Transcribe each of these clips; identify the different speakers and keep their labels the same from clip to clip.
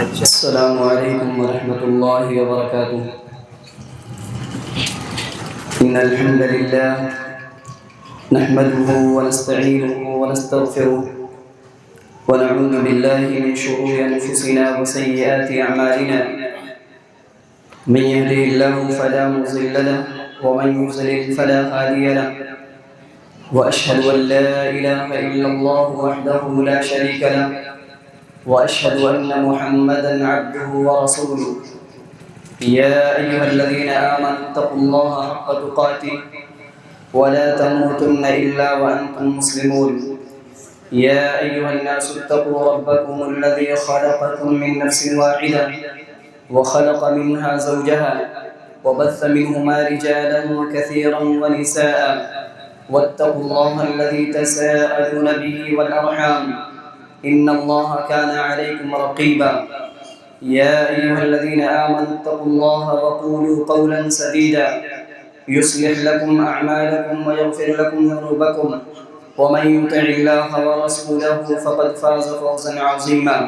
Speaker 1: السلام عليكم ورحمة الله وبركاته. إن الحمد لله نحمده ونستعينه ونستغفره ونعوذ بالله من شرور أنفسنا وسيئات أعمالنا. من يهده الله فلا مضل له ومن يضلل فلا هادي له. وأشهد أن لا إله إلا الله وحده لا شريك له وأشهد أن محمدًا عبده ورسوله. يا أيها الذين آمنوا اتقوا الله حق تقاته ولا تموتن إلا وأنتم مسلمون. يا أيها الناس اتقوا ربكم الذي خلقكم من نفس واحدة وخلق منها زوجها وبث منهما رجالا كثيرا ونساء واتقوا الله الذي تساءلون به والأرحام إن الله كان عليكم رقيبا. يا أيها الذين آمنوا اتقوا الله وقولوا قولا سديدا يصلح لكم أعمالكم ويغفر لكم ذنوبكم ومن يطع الله ورسوله فقد فاز فوزا عظيما.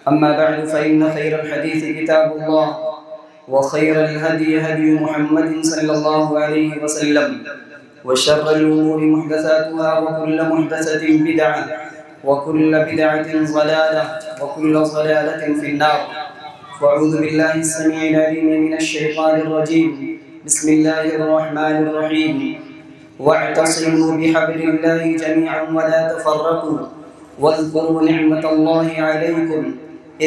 Speaker 1: أما بعد فإن خير الحديث كتاب الله وخير الهدي هدي محمد صلى الله عليه وسلم وشر الأمور محدثاتها وكل محدثة بدعة وكل بدعة ضلالة وكل ضلالة في النار. وأعوذ بالله السميع العليم من الشيطان الرجيم. بسم الله الرحمن الرحيم. واعتصموا بحبل الله جميعا ولا تفرقوا واذكروا نعمة الله عليكم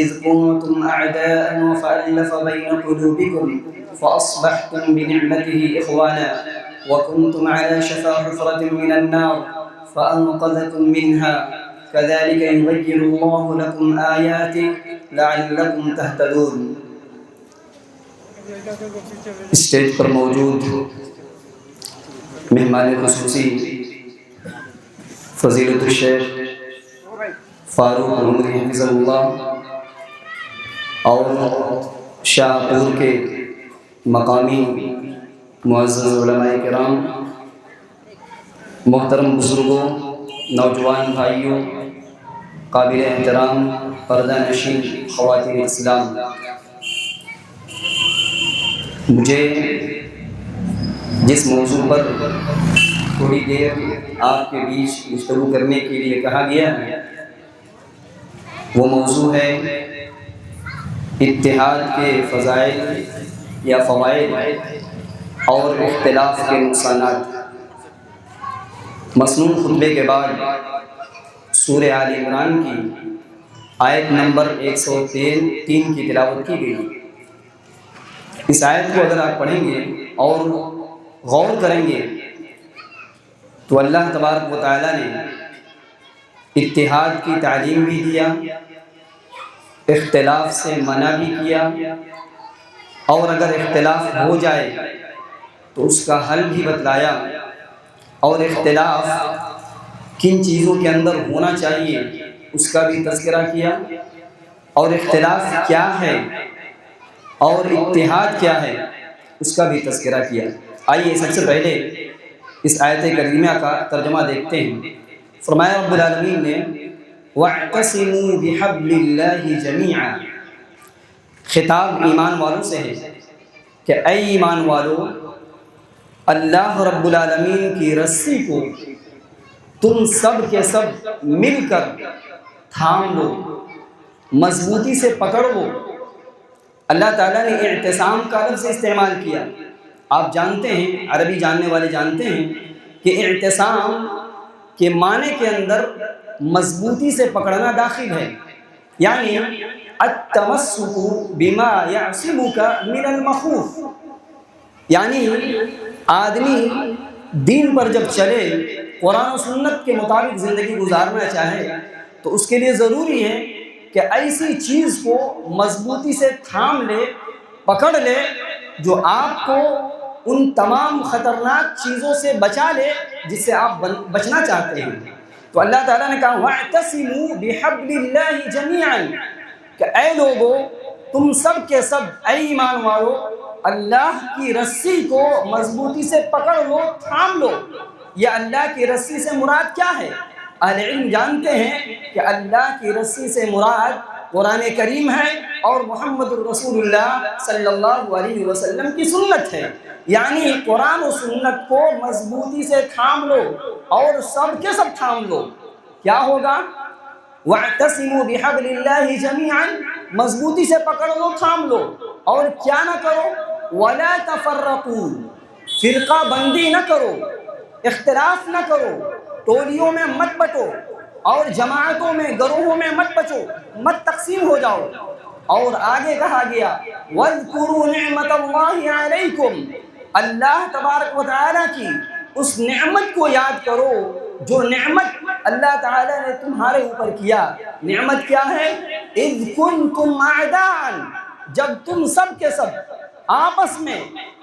Speaker 1: إذ كنتم أعداء فألف بين قلوبكم فأصبحتم بنعمته إخوانا وكنتم على شفا حفرة من النار فأنقذكم منها كذلك يبين الله لكم آياته لعلكم تهتدون. اسٹیج پر موجود مہمان خصوصی فضیلت الشیخ فاروق عمری حفظ اللہ اور شاہ پور کے مقامی معزز علماء کرام، محترم بزرگوں، نوجوان بھائیوں، قابل احترام پردہ نشین خواتین اسلام، مجھے جس موضوع پر تھوڑی دیر آپ کے بیچ گفتگو کرنے کے لیے کہا گیا ہے وہ موضوع ہے اتحاد کے فضائل یا فوائد اور اختلاف کے نقصانات. مسنون خطبے کے بعد سورہ آل عمران کی آیت نمبر 103 کی تلاوت کی گئی. اس آیت کو اگر آپ پڑھیں گے اور غور کریں گے تو اللہ تبارک و تعالیٰ نے اتحاد کی تعلیم بھی دیا، اختلاف سے منع بھی کیا، اور اگر اختلاف ہو جائے تو اس کا حل بھی بتلایا، اور اختلاف کن چیزوں کے اندر ہونا چاہیے اس کا بھی تذکرہ کیا، اور اختلاف کیا ہے اور اتحاد کیا ہے اس کا بھی تذکرہ کیا. آئیے سب سے پہلے اس آیت کریمہ کا ترجمہ دیکھتے ہیں. فرمایا رب العالمین نے وَاعْتَصِمُوا بِحَبْلِ اللَّهِ جَمِيعًا. خطاب ایمان والوں سے ہے کہ اے ایمان والو، اللہ رب العالمین کی رسی کو تم سب کے سب مل کر تھام لو، مضبوطی سے پکڑ لو. اللہ تعالیٰ نے اعتصام کا لفظ استعمال کیا. آپ جانتے ہیں، عربی جاننے والے جانتے ہیں کہ اعتصام کے معنی کے اندر مضبوطی سے پکڑنا داخل ہے، یعنی التمسک بما یعصمک من المخوف. یعنی آدمی دین پر جب چلے، قرآن و سنت کے مطابق زندگی گزارنا چاہے تو اس کے لیے ضروری ہے کہ ایسی چیز کو مضبوطی سے تھام لے، پکڑ لے جو آپ کو ان تمام خطرناک چیزوں سے بچا لے جس سے آپ بچنا چاہتے ہیں. تو اللہ تعالیٰ نے کہا وَاعْتَصِمُوا بِحَبْلِ اللَّهِ جَمِيعًا کہ اے لوگو، تم سب کے سب، اے ایمان والو، اللہ کی رسی کو مضبوطی سے پکڑ لو، تھام لو. یہ اللہ کی رسی سے مراد کیا ہے؟ اہل علم جانتے ہیں کہ اللہ کی رسی سے مراد قرآن کریم ہے اور محمد الرسول اللہ صلی اللہ علیہ وسلم کی سنت ہے۔ یعنی قرآن و سنت کو مضبوطی سے تھام لو اور سب کے سب تھام لو، کیا ہوگا؟ وَاعْتَصِمُوا بِحَبْلِ اللَّهِ جَمِيعًا، مضبوطی سے پکڑ لو، تھام لو، اور کیا نہ کرو؟ وَلَا تَفَرَّقُوا، فرقہ بندی نہ کرو، اختلاف نہ کرو، ٹولیوں میں مت بٹو اور جماعتوں میں، گروہوں میں مت بچو، مت تقسیم ہو جاؤ۔ اور آگے کہا گیا وَاذْكُرُوا نِعْمَةَ اللَّهِ عَلَيْكُمْ، اللہ تبارک و تعالیٰ کی اس نعمت کو یاد کرو جو نعمت اللہ تعالیٰ نے تمہارے اوپر کیا۔ نعمت کیا ہے؟ اذ کنتم اعداء، جب تم سب کے سب آپس میں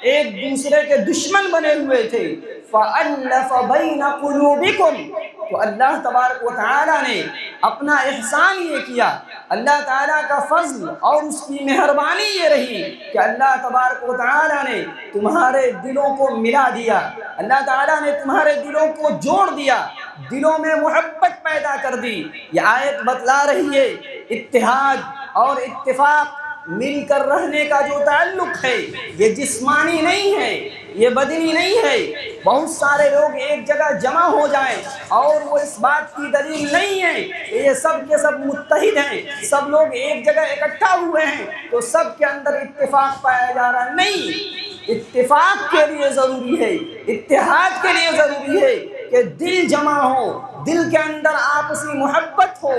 Speaker 1: ایک دوسرے کے دشمن بنے ہوئے تھے، فألف بین قلوبکم، تو اللہ تبارک و تعالیٰ نے اپنا احسان یہ کیا، اللہ تعالیٰ کا فضل اور اس کی مہربانی یہ رہی کہ اللہ تبارک و تعالیٰ نے تمہارے دلوں کو ملا دیا، اللہ تعالیٰ نے تمہارے دلوں کو جوڑ دیا، دلوں میں محبت پیدا کر دی۔ یہ آیت بتلا رہی ہے اتحاد اور اتفاق، مل کر رہنے کا جو تعلق ہے یہ جسمانی نہیں ہے، یہ بدنی نہیں ہے۔ بہت سارے لوگ ایک جگہ جمع ہو جائیں اور وہ اس بات کی دلیل نہیں ہے کہ یہ سب کے سب متحد ہیں، سب لوگ ایک جگہ اکٹھا ہوئے ہیں تو سب کے اندر اتفاق پایا جا رہا نہیں۔ اتفاق کے لیے ضروری ہے، اتحاد کے لیے ضروری ہے کہ دل جمع ہو، دل کے اندر آپسی محبت ہو۔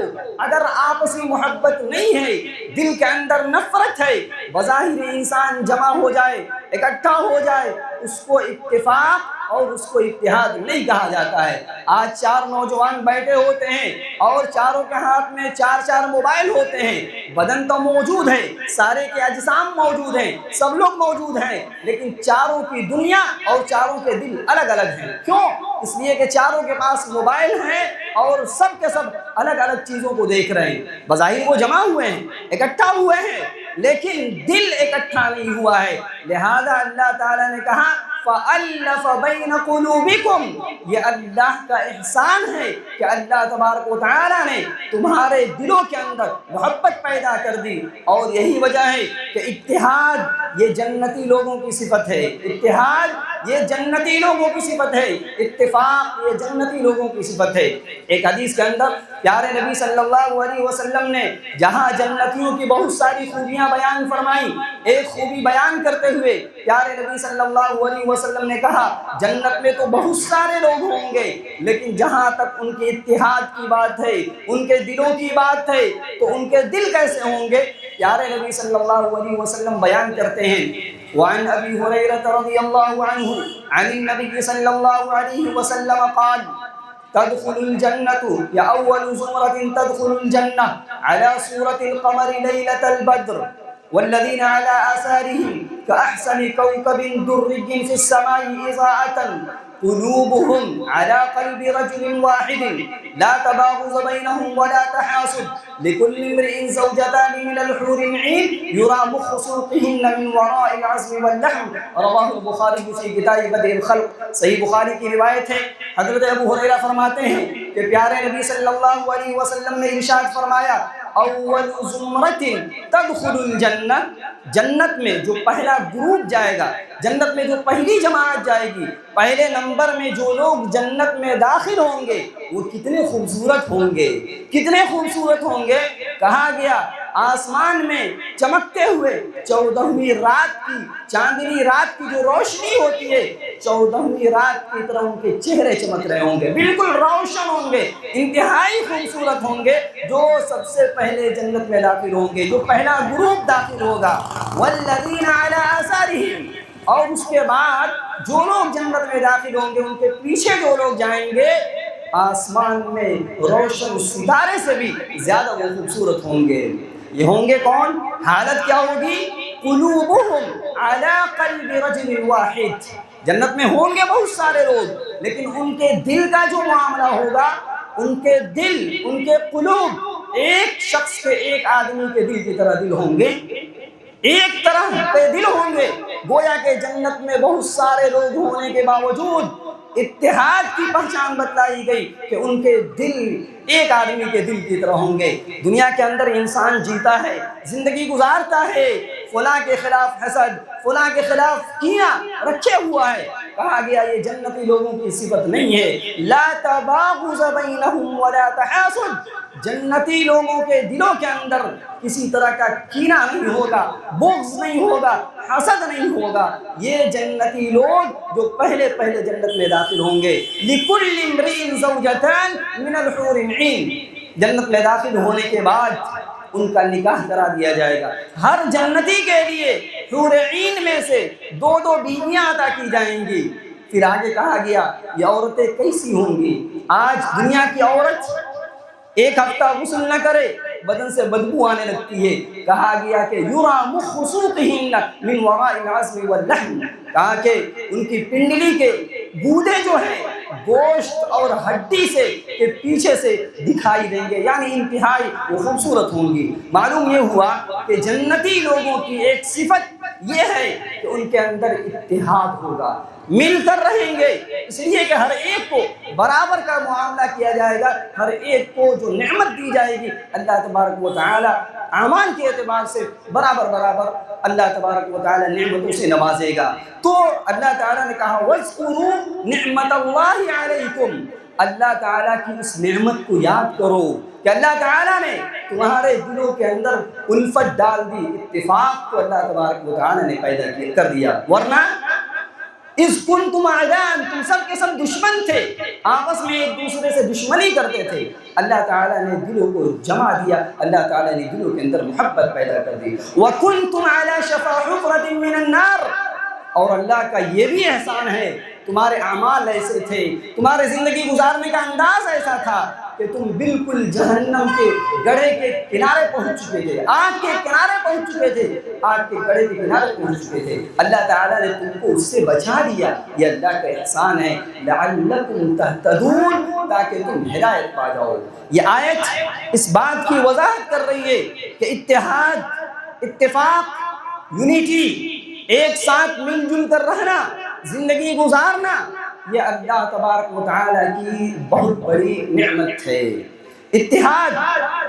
Speaker 1: اگر آپسی محبت نہیں ہے، دل کے اندر نفرت ہے، بظاہر انسان جمع ہو جائے، اکٹھا ہو جائے، اس کو اتفاق اور اس کو اتحاد نہیں کہا جاتا ہے۔ آج 4 نوجوان بیٹھے ہوتے ہیں اور چاروں کے ہاتھ میں 4 موبائل ہوتے ہیں، بدن تو موجود ہے، سارے کے اجسام موجود ہیں، سب لوگ موجود ہیں، لیکن چاروں کی دنیا اور چاروں کے دل الگ الگ ہیں۔ کیوں؟ اس لیے کہ چاروں کے پاس موبائل ہیں اور سب کے سب الگ الگ چیزوں کو دیکھ رہے ہیں۔ بظاہر وہ جمع ہوئے ہیں، اکٹھا ہوئے ہیں، لیکن دل اکٹھا نہیں ہوا ہے۔ لہذا اللہ تعالیٰ نے کہا فَأَلَّفَ بَيْنَ قُلُوبِكُمْ، یہ اللہ کا احسان ہے کہ اللہ تبارک و تعالیٰ نے تمہارے دلوں کے اندر محبت پیدا کر دی۔ اور یہی وجہ ہے کہ اتحاد یہ جنتی لوگوں کی صفت ہے، اتحاد یہ جنتی لوگوں کی صفت ہے، اتفاق یہ جنتی لوگوں کی صفت ہے۔ ایک حدیث کے اندر پیارے نبی صلی اللہ علیہ وسلم نے جہاں جنتیوں کی بہت ساری خوبیاں بیان فرمائیں، ایک خوبی بیان کرتے ہوئے پیارے نبی صلی اللہ علیہ وسلم نے کہا جنت میں تو بہت سارے لوگ ہوں گے، لیکن جہاں تک ان کے اتحاد کی بات ہے، ان کے دلوں کی بات ہے، تو ان کے دل کیسے ہوں گے؟ پیارے نبی صلی اللہ علیہ وسلم بیان کرتے ہیں وعن ابی ہریرہ رضی اللہ عنہ عن النبی صلی اللہ علیہ وسلم قال تدخل الجنة یا اول زمرة تدخل الجنة على صورة القمر ليلة البدر والذين على آثارهم كأحسن كوكب دري في السماء إضاءة قلوبهم على قلب رجل واحد لا تباغض بينهم ولا تحاسد لكل امرئ زوجتان من الحور العين يرى مخ سوقهن من وراء العزم واللحم رواه البخاری في کتاب بدء الخلق۔ صحیح بخاری کی روایت ہے، حضرت ابو ہریرہ فرماتے ہیں کہ پیارے نبی صلی اللہ علیہ وسلم نے ارشاد فرمایا اول زمرۃ تدخل الجنہ، جنت میں جو پہلا گروپ جائے گا، جنت میں جو پہلی جماعت جائے گی، پہلے نمبر میں جو لوگ جنت میں داخل ہوں گے وہ کتنے خوبصورت ہوں گے، کتنے خوبصورت ہوں گے۔ کہا گیا آسمان میں چمکتے ہوئے 14ویں رات کی، چاندنی رات کی جو روشنی ہوتی ہے، 14ویں رات کی طرح ان کے چہرے چمک رہے ہوں گے، بالکل روشن ہوں گے، انتہائی خوبصورت ہوں گے، جو سب سے پہلے جنت میں داخل ہوں گے، جو پہلا گروپ داخل ہوگا۔ والذین علی آثارہم، اور اس کے بعد جو لوگ جنت میں داخل ہوں گے ان کے پیچھے جو لوگ جائیں گے آسمان میں روشن ستارے سے بھی زیادہ وہ خوبصورت ہوں گے۔ یہ ہوں گے کون؟ حالت کیا ہوگی؟ قلوبہم علی قلب رجل واحد، جنت میں ہوں گے بہت سارے لوگ، لیکن ان کے دل کا جو معاملہ ہوگا، ان کے دل، ان کے قلوب ایک شخص کے، ایک آدمی کے دل کی طرح دل ہوں گے، ایک طرح کے دل ہوں گے۔ گویا کہ جنت میں بہت سارے لوگ ہونے کے باوجود اتحاد کی پہچان بتلائی گئی کہ ان کے دل ایک آدمی کے دل کی طرح ہوں گے۔ دنیا کے اندر انسان جیتا ہے، زندگی گزارتا ہے، فلاں کے خلاف حسد، فلاں کے خلاف کینہ رکھے ہوا ہے۔ کہا گیا یہ جنتی لوگوں کی صفت نہیں ہے۔ لا تباغض بینہم ولا تحاسد، جنتی لوگوں کے دلوں کے اندر کسی طرح کا کینہ نہیں ہوگا، بغض نہیں ہوگا، حسد نہیں ہوگا۔ یہ جنتی لوگ جو پہلے جنت میں داخل ہوں گے۔ لِكُلِّ امْرِئٍ زَوْجَتَانِ مِنَ الْحُورِ الْعِينِ، جنت میں داخل ہونے کے بعد ان کا نکاح کرا دیا جائے گا۔ ہر جنتی کے لیے حور عین میں سے 2 بیویاں عطا کی جائیں گی۔ پھر آگے کہا گیا یہ عورتیں کیسی ہوں گی؟ آج دنیا کی عورت ایک ہفتہ غسل نہ کرے بدن سے بدبو آنے لگتی ہے۔ کہا گیا کہ یرا مخ سوقہن من وراء العظم واللحم، کہا کہ ان کی پنڈلی کے گودے جو ہیں گوشت اور ہڈی سے کے پیچھے سے دکھائی دیں گے، یعنی انتہائی وہ خوبصورت ہوں گی۔ معلوم یہ ہوا کہ جنتی لوگوں کی ایک صفت یہ ہے کہ ان کے اندر اتحاد ہوگا، مل کر رہیں گے، اس لیے کہ ہر ایک کو برابر کا معاملہ کیا جائے گا، ہر ایک کو جو نعمت دی جائے گی اللہ تبارک و تعالی اعمال کے اعتبار سے برابر اللہ تبارک و تعالی نعمتوں سے نوازے گا۔ تو اللہ تعالیٰ نے کہا وَاذْكُرُوا نِعْمَتَ اللَّهِ عَلَيْكُمْ، اللہ تعالیٰ کی اس نعمت کو یاد کرو کہ اللہ تعالیٰ نے تمہارے دلوں کے اندر الفت ڈال دی، اتفاق کو اللہ تبارک و تعالیٰ نے پیدا کر دیا۔ ورنہ اِذْ كُنْتُمْ أَعْدَاءً، تم سب کے سب دشمن تھے، آپس میں ایک دوسرے سے دشمنی کرتے تھے۔ اللہ تعالیٰ نے دلوں کو جمع دیا، اللہ تعالیٰ نے دلوں کے اندر محبت پیدا کر دی۔ وَكُنْتُمْ عَلَى شَفَا حُفْرَةٍ مِّنَ النَّارِ، اور اللہ کا یہ بھی احسان ہے تمہارے اعمال ایسے تھے، تمہارے زندگی گزارنے کا انداز ایسا تھا کہ تم بالکل جہنم کے گڑھے کے کنارے پہنچ چکے تھے، آگ کے کنارے پہنچ چکے تھے، آگ کے گڑھے کے کنارے پہنچ چکے تھے۔ اللہ تعالیٰ نے تم کو اس سے بچا دیا، یہ اللہ کا احسان ہے۔ لَعَلَّكُمْ تَهْتَدُونَ، تاکہ تم ہدایت پا جاؤ۔ یہ آیت اس بات کی وضاحت کر رہی ہے کہ اتحاد، اتفاق، یونیٹی، ایک ساتھ مل جل کر رہنا، زندگی گزارنا، یہ اللہ تبارک و تعالیٰ کی بہت بڑی نعمت ہے۔ اتحاد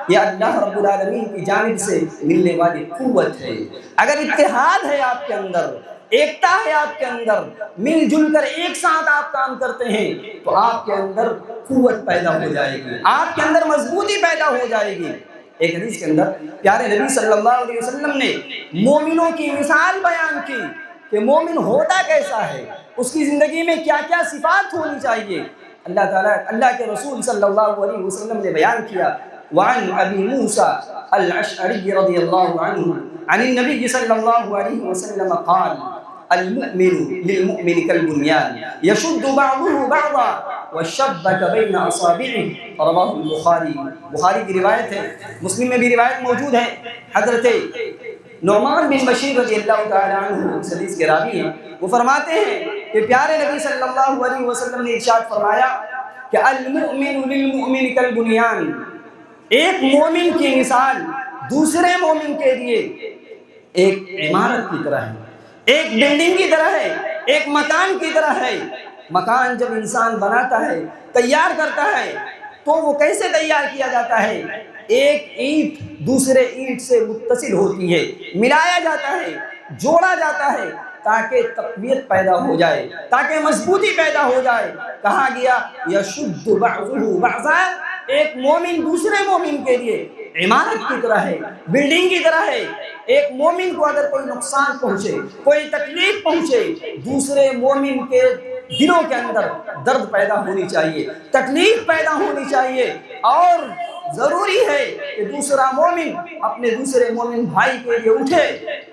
Speaker 1: یہ اللہ رب العالمین کی جانب سے ملنے والی قوت ہے۔ اگر اتحاد ہے آپ کے اندر، ایکتا ہے آپ کے اندر، مل جل کر ایک ساتھ آپ کام کرتے ہیں تو آپ کے اندر قوت پیدا ہو جائے گی، آپ کے اندر مضبوطی پیدا ہو جائے گی۔ ایک حدیث کے اندر پیارے نبی صلی اللہ علیہ وسلم نے مومنوں کی مثال بیان کی کہ مومن ہوتا کیسا ہے، اس کی زندگی میں کیا کیا صفات ہونی چاہیے۔ اللہ تعالیٰ، اللہ کے رسول صلی اللہ علیہ وسلم نے بیان کیا وعن ابی موسیٰ الاشعری رضی اللہ عنہ عن النبی صلی اللہ علیہ وسلم قال المؤمن للمؤمن كالبنيان يشد بعضه بعضا وشبك بين اصابعه، رواه البخاری، بخاری کی روایت ہے، مسلم میں بھی روایت موجود ہے۔ حضرت نعمان بن بشیر رضی اللہ تعالی عنہ اس حدیث کے راوی ہیں، وہ فرماتے ہیں کہ پیارے نبی صلی اللہ علیہ وسلم نے ارشاد فرمایا کہ المؤمن للمؤمن كالبنيان، ایک مومن کی مثال دوسرے مومن کے لیے ایک عمارت کی طرح ہے، ایک بلڈنگ کی طرح ہے، ایک مکان کی طرح ہے۔ مکان جب انسان بناتا ہے، تیار کرتا ہے، تو وہ کیسے تیار کیا جاتا ہے؟ ایک اینٹ دوسرے اینٹ سے متصل ہوتی ہے، ملایا جاتا ہے، جوڑا جاتا ہے تاکہ تقویت پیدا ہو جائے، تاکہ مضبوطی پیدا ہو جائے۔ کہا گیا یشد بعضہ بعضا، ایک مومن دوسرے مومن کے لیے عمارت کی طرح ہے، بلڈنگ کی طرح ہے۔ ایک مومن کو اگر کوئی نقصان پہنچے، کوئی تکلیف پہنچے، دوسرے مومن کے دلوں کے اندر درد پیدا ہونی چاہیے، تکلیف پیدا ہونی چاہیے، اور ضروری ہے کہ دوسرا مومن اپنے دوسرے مومن بھائی کے لیے اٹھے،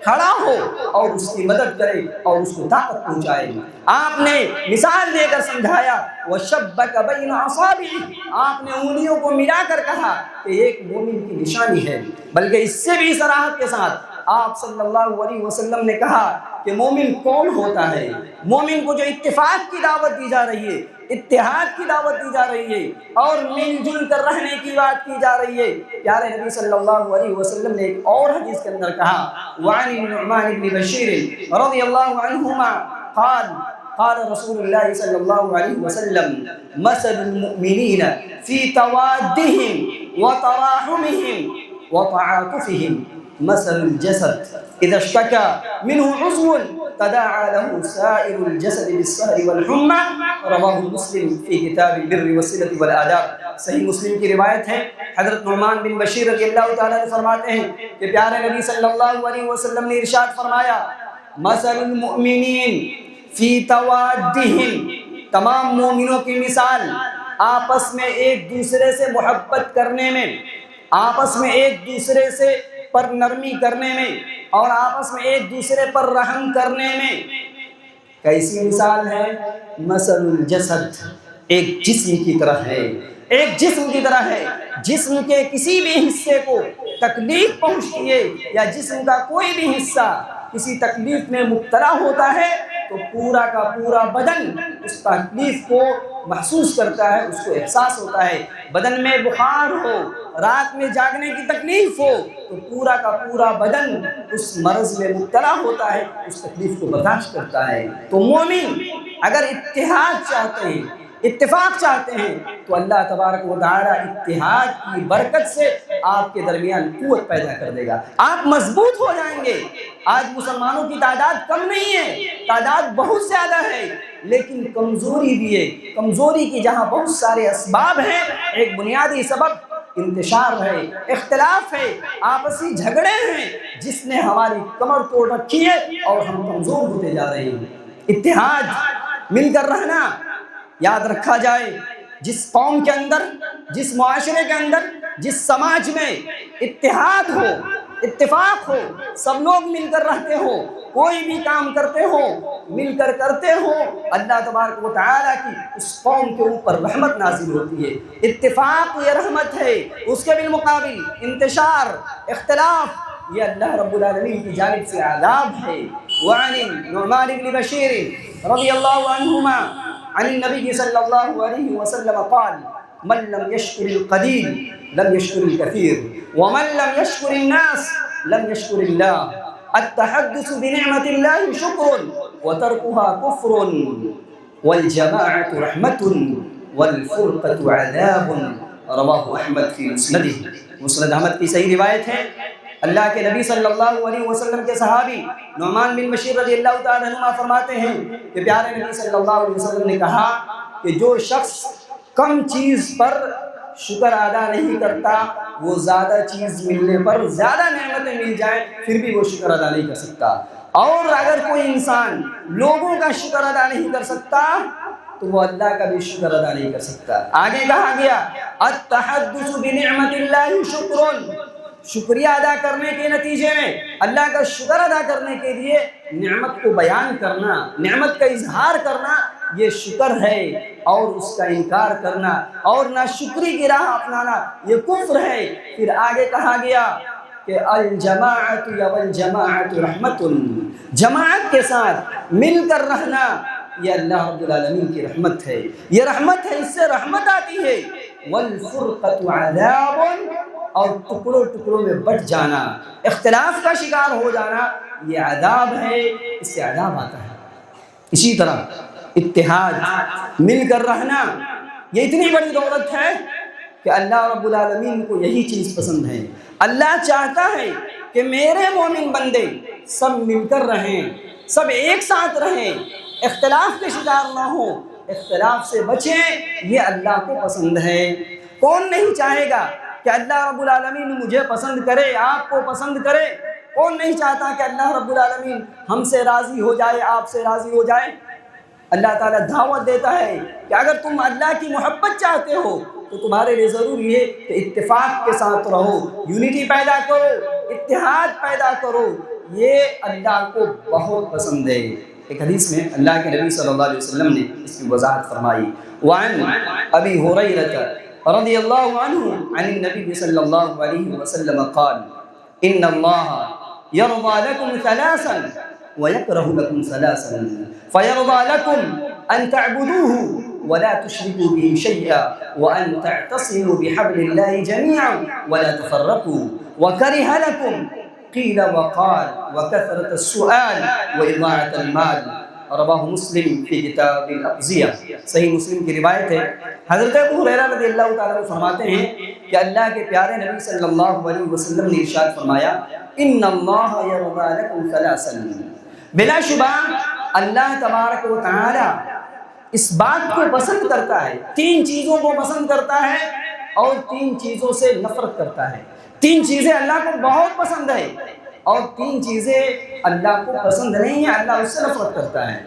Speaker 1: کھڑا ہو اور اس کی مدد کرے اور اس کو طاقت پہنچائے۔ آپ نے مثال دے کر سمجھایا وَشَبَّكَ بَيْنَ أَصَابِعِهِ، آپ نے انگلیوں کو ملا کر کہا کہ ایک مومن کی نشانی ہے، بلکہ اس سے بھی صراحت کے ساتھ آپ صلی اللہ علیہ وسلم نے کہا کہ مومن کون ہوتا ہے؟ مومن کو جو اتفاق کی دعوت دی جا رہی ہے، اتحاد کی دعوت دی جا رہی ہے، اور مل جل کر رہنے کی بات کی جا رہی ہے۔ پیارے نبی صلی اللہ علیہ وسلم نے ایک اور حدیث کے اندر کہا وعن النعمان بن بشیر رضی اللہ عنہما قال قال رسول الله صلى الله عليه وسلم مثل المؤمنين في توادهم وتراحمهم وتعاطفهم مثل الجسد إذا اشتكى منه عضو تداعى له سائر الجسد بالسهر والحمى رواه مسلم في کتاب البر والصلة والآداب۔ صحیح مسلم کی روایت ہے، حضرت نعمان بن بشیر رضی اللہ تعالیٰ عنہ فرماتے ہیں کہ پیارے نبی صلی اللہ علیہ وسلم نے ارشاد فرمایا مثل المؤمنین فی توادہم، تمام مومنوں کی مثال آپس میں ایک دوسرے سے محبت کرنے میں، آپس میں ایک دوسرے سے پر نرمی کرنے میں اور آپس میں ایک دوسرے پر رحم کرنے میں کیسی مثال ہے؟ مثل الجسد، ایک جسم کی طرح ہے، ایک جسم کی طرح ہے۔ جسم کے کسی بھی حصے کو تکلیف پہنچتی ہے یا جسم کا کوئی بھی حصہ کسی تکلیف میں مبتلا ہوتا ہے تو پورا کا پورا بدن اس تکلیف کو محسوس کرتا ہے، اس کو احساس ہوتا ہے۔ بدن میں بخار ہو، رات میں جاگنے کی تکلیف ہو تو پورا کا پورا بدن اس مرض میں مبتلا ہوتا ہے، اس تکلیف کو برداشت کرتا ہے۔ تو مومن اگر اتحاد چاہتے ہیں، اتفاق چاہتے ہیں تو اللہ تبارک و تعالی اتحاد کی برکت سے آپ کے درمیان قوت پیدا کر دے گا، آپ مضبوط ہو جائیں گے۔ آج مسلمانوں کی تعداد کم نہیں ہے، تعداد بہت زیادہ ہے، لیکن کمزوری بھی ہے۔ کمزوری کی جہاں بہت سارے اسباب ہیں، ایک بنیادی سبب انتشار ہے، اختلاف ہے، آپسی جھگڑے ہیں، جس نے ہماری کمر توڑ رکھی ہے اور ہم کمزور ہوتے جا رہے ہیں۔ اتحاد، مل کر رہنا، یاد رکھا جائے جس قوم کے اندر، جس معاشرے کے اندر، جس سماج میں اتحاد ہو، اتفاق ہو، سب لوگ مل کر رہتے ہو، کوئی بھی کام کرتے ہو مل کر کرتے ہو، اللہ تبارک و تعالیٰ کی اس قوم کے اوپر رحمت نازل ہوتی ہے۔ اتفاق یہ رحمت ہے، اس کے بالمقابل انتشار، اختلاف یہ اللہ رب العالمین کی جانب سے عذاب ہے۔ وعن نعمان بن بشیر رضی اللہ عنہما عن النبی صلی اللہ علیہ وسلم قال من لم يشكر القليل لم يشكر الكثير ومن لم يشكر الناس لم يشكر الله التحدث بنعمة الله شكر وتركها كفر والجماعة رحمة والفرقة عذاب رواہ احمد فی مسندہ۔ مسند احمد کی صحیح روایت ہے، اللہ کے نبی صلی اللہ علیہ وسلم کے صحابی نعمان بن بشیر رضی اللہ تعالیٰ عنہ فرماتے ہیں کہ پیارے نبی صلی اللہ علیہ وسلم نے کہا کہ جو شخص کم چیز پر شکر ادا نہیں کرتا وہ زیادہ چیز ملنے پر، زیادہ نعمتیں مل جائیں پھر بھی وہ شکر ادا نہیں کر سکتا۔ اور اگر کوئی انسان لوگوں کا شکر ادا نہیں کر سکتا تو وہ اللہ کا بھی شکر ادا نہیں کر سکتا۔ آگے کہا گیا التحدث بنعمت اللہ شکر، شکریہ ادا کرنے کے نتیجے میں اللہ کا شکر ادا کرنے کے لیے نعمت کو بیان کرنا، نعمت کا اظہار کرنا یہ شکر ہے، اور اس کا انکار کرنا اور ناشکری کی راہ اپنانا یہ کفر ہے۔ پھر آگے کہا گیا کہ الجماعت والجماعت رحمت، جماعت کے ساتھ مل کر رہنا یہ اللہ رب العالمین کی رحمت ہے، یہ رحمت ہے، اس سے رحمت آتی ہے۔ والفرقۃ عذاب، اور ٹکڑوں ٹکڑوں میں بٹ جانا، اختلاف کا شکار ہو جانا یہ عذاب ہے، اس سے عذاب آتا ہے۔ اسی طرح اتحاد، مل کر رہنا یہ اتنی بڑی دولت ہے کہ اللہ رب العالمین کو یہی چیز پسند ہے۔ اللہ چاہتا ہے کہ میرے مومن بندے سب مل کر رہیں، سب ایک ساتھ رہیں، اختلاف کے شکار نہ ہوں، اختلاف سے بچیں، یہ اللہ کو پسند ہے۔ کون نہیں چاہے گا کہ اللہ رب العالمین مجھے پسند کرے، آپ کو پسند کرے؟ کون نہیں چاہتا کہ اللہ رب العالمین ہم سے راضی ہو جائے، آپ سے راضی ہو جائے؟ اللہ تعالیٰ دعوت دیتا ہے کہ اگر تم اللہ کی محبت چاہتے ہو تو تمہارے لیے ضروری ہے کہ اتفاق کے ساتھ رہو، یونٹی پیدا کرو، اتحاد پیدا کرو، یہ اللہ کو بہت پسند ہے۔ ایک حدیث میں اللہ کے نبی صلی اللہ علیہ وسلم نے اس کی وضاحت فرمائی۔ وعن ابی ہریرہ رضی اللہ عنہ عن النبی صلی اللہ علیہ وسلم قال ان اللہ یرضى لکم ثلاثا ویکرہ لکم ثلاثا فیرضى لکم ان تعبدوه ولا تشركوا به شيئا وأن تعتصموا بحبل الله جميعا ولا تفرقوا وكره لكم قيل وقال وكثرة السؤال وإضاعة المال رواہ مسلم فی کتاب الأقضیہ، صحیح مسلم کی روایت ہے۔ حضرت ابو ہریرہ رضی اللہ تعالیٰ عنہ فرماتے ہیں کہ اللہ کے پیارے نبی صلی اللہ علیہ وسلم نے ارشاد فرمایا ان اللہ یرضی لکم ثلاثا، بلا شبہ اللہ تبارک و تعالی اس بات کو پسند کرتا ہے، تین چیزوں کو پسند کرتا ہے اور تین چیزوں سے نفرت کرتا ہے۔ تین چیزیں اللہ کو بہت پسند ہے اور تین چیزیں اللہ کو پسند نہیں ہیں، اللہ اس سے نفرت کرتا ہے۔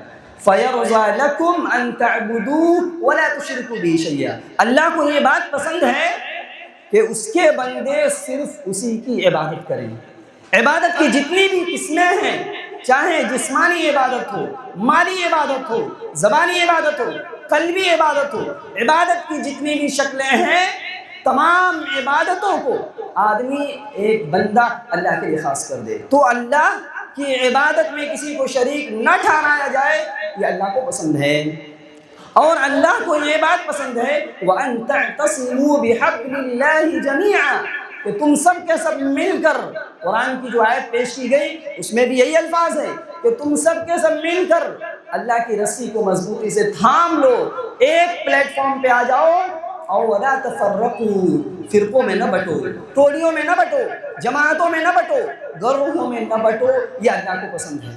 Speaker 1: فَيَرْضَى لَكُمْ أَن تَعْبُدُوهُ وَلَا تُشْرِكُوا بِهِ شَيْئًا، اللہ کو یہ بات پسند ہے کہ اس کے بندے صرف اسی کی عبادت کریں۔ عبادت کی جتنی بھی قسمیں ہیں، چاہے جسمانی عبادت ہو، مالی عبادت ہو، زبانی عبادت ہو، قلبی عبادت ہو، عبادت کی جتنی بھی شکلیں ہیں، تمام عبادتوں کو آدمی ایک بندہ اللہ کے لیے خاص کر دے تو اللہ کی عبادت میں کسی کو شریک نہ ٹھہرایا جائے، یہ اللہ کو پسند ہے۔ اور اللہ کو یہ بات پسند ہے وَأَن تَعْتَصِمُوا بِحَبْلِ اللَّهِ جَمِيعًا، کہ تم سب کے سب مل کر، قرآن کی جو آیت پیش کی گئی اس میں بھی یہی الفاظ ہے کہ تم سب کے سب مل کر اللہ کی رسی کو مضبوطی سے تھام لو، ایک پلیٹ فارم پہ آ جاؤ، اور وَلَا تَفَرَّقُوا، فرقوں میں نہ بٹو، ٹولیوں میں نہ بٹو، جماعتوں میں نہ بٹو، گروہوں میں نہ بٹو، یہ اللہ کو پسند ہے۔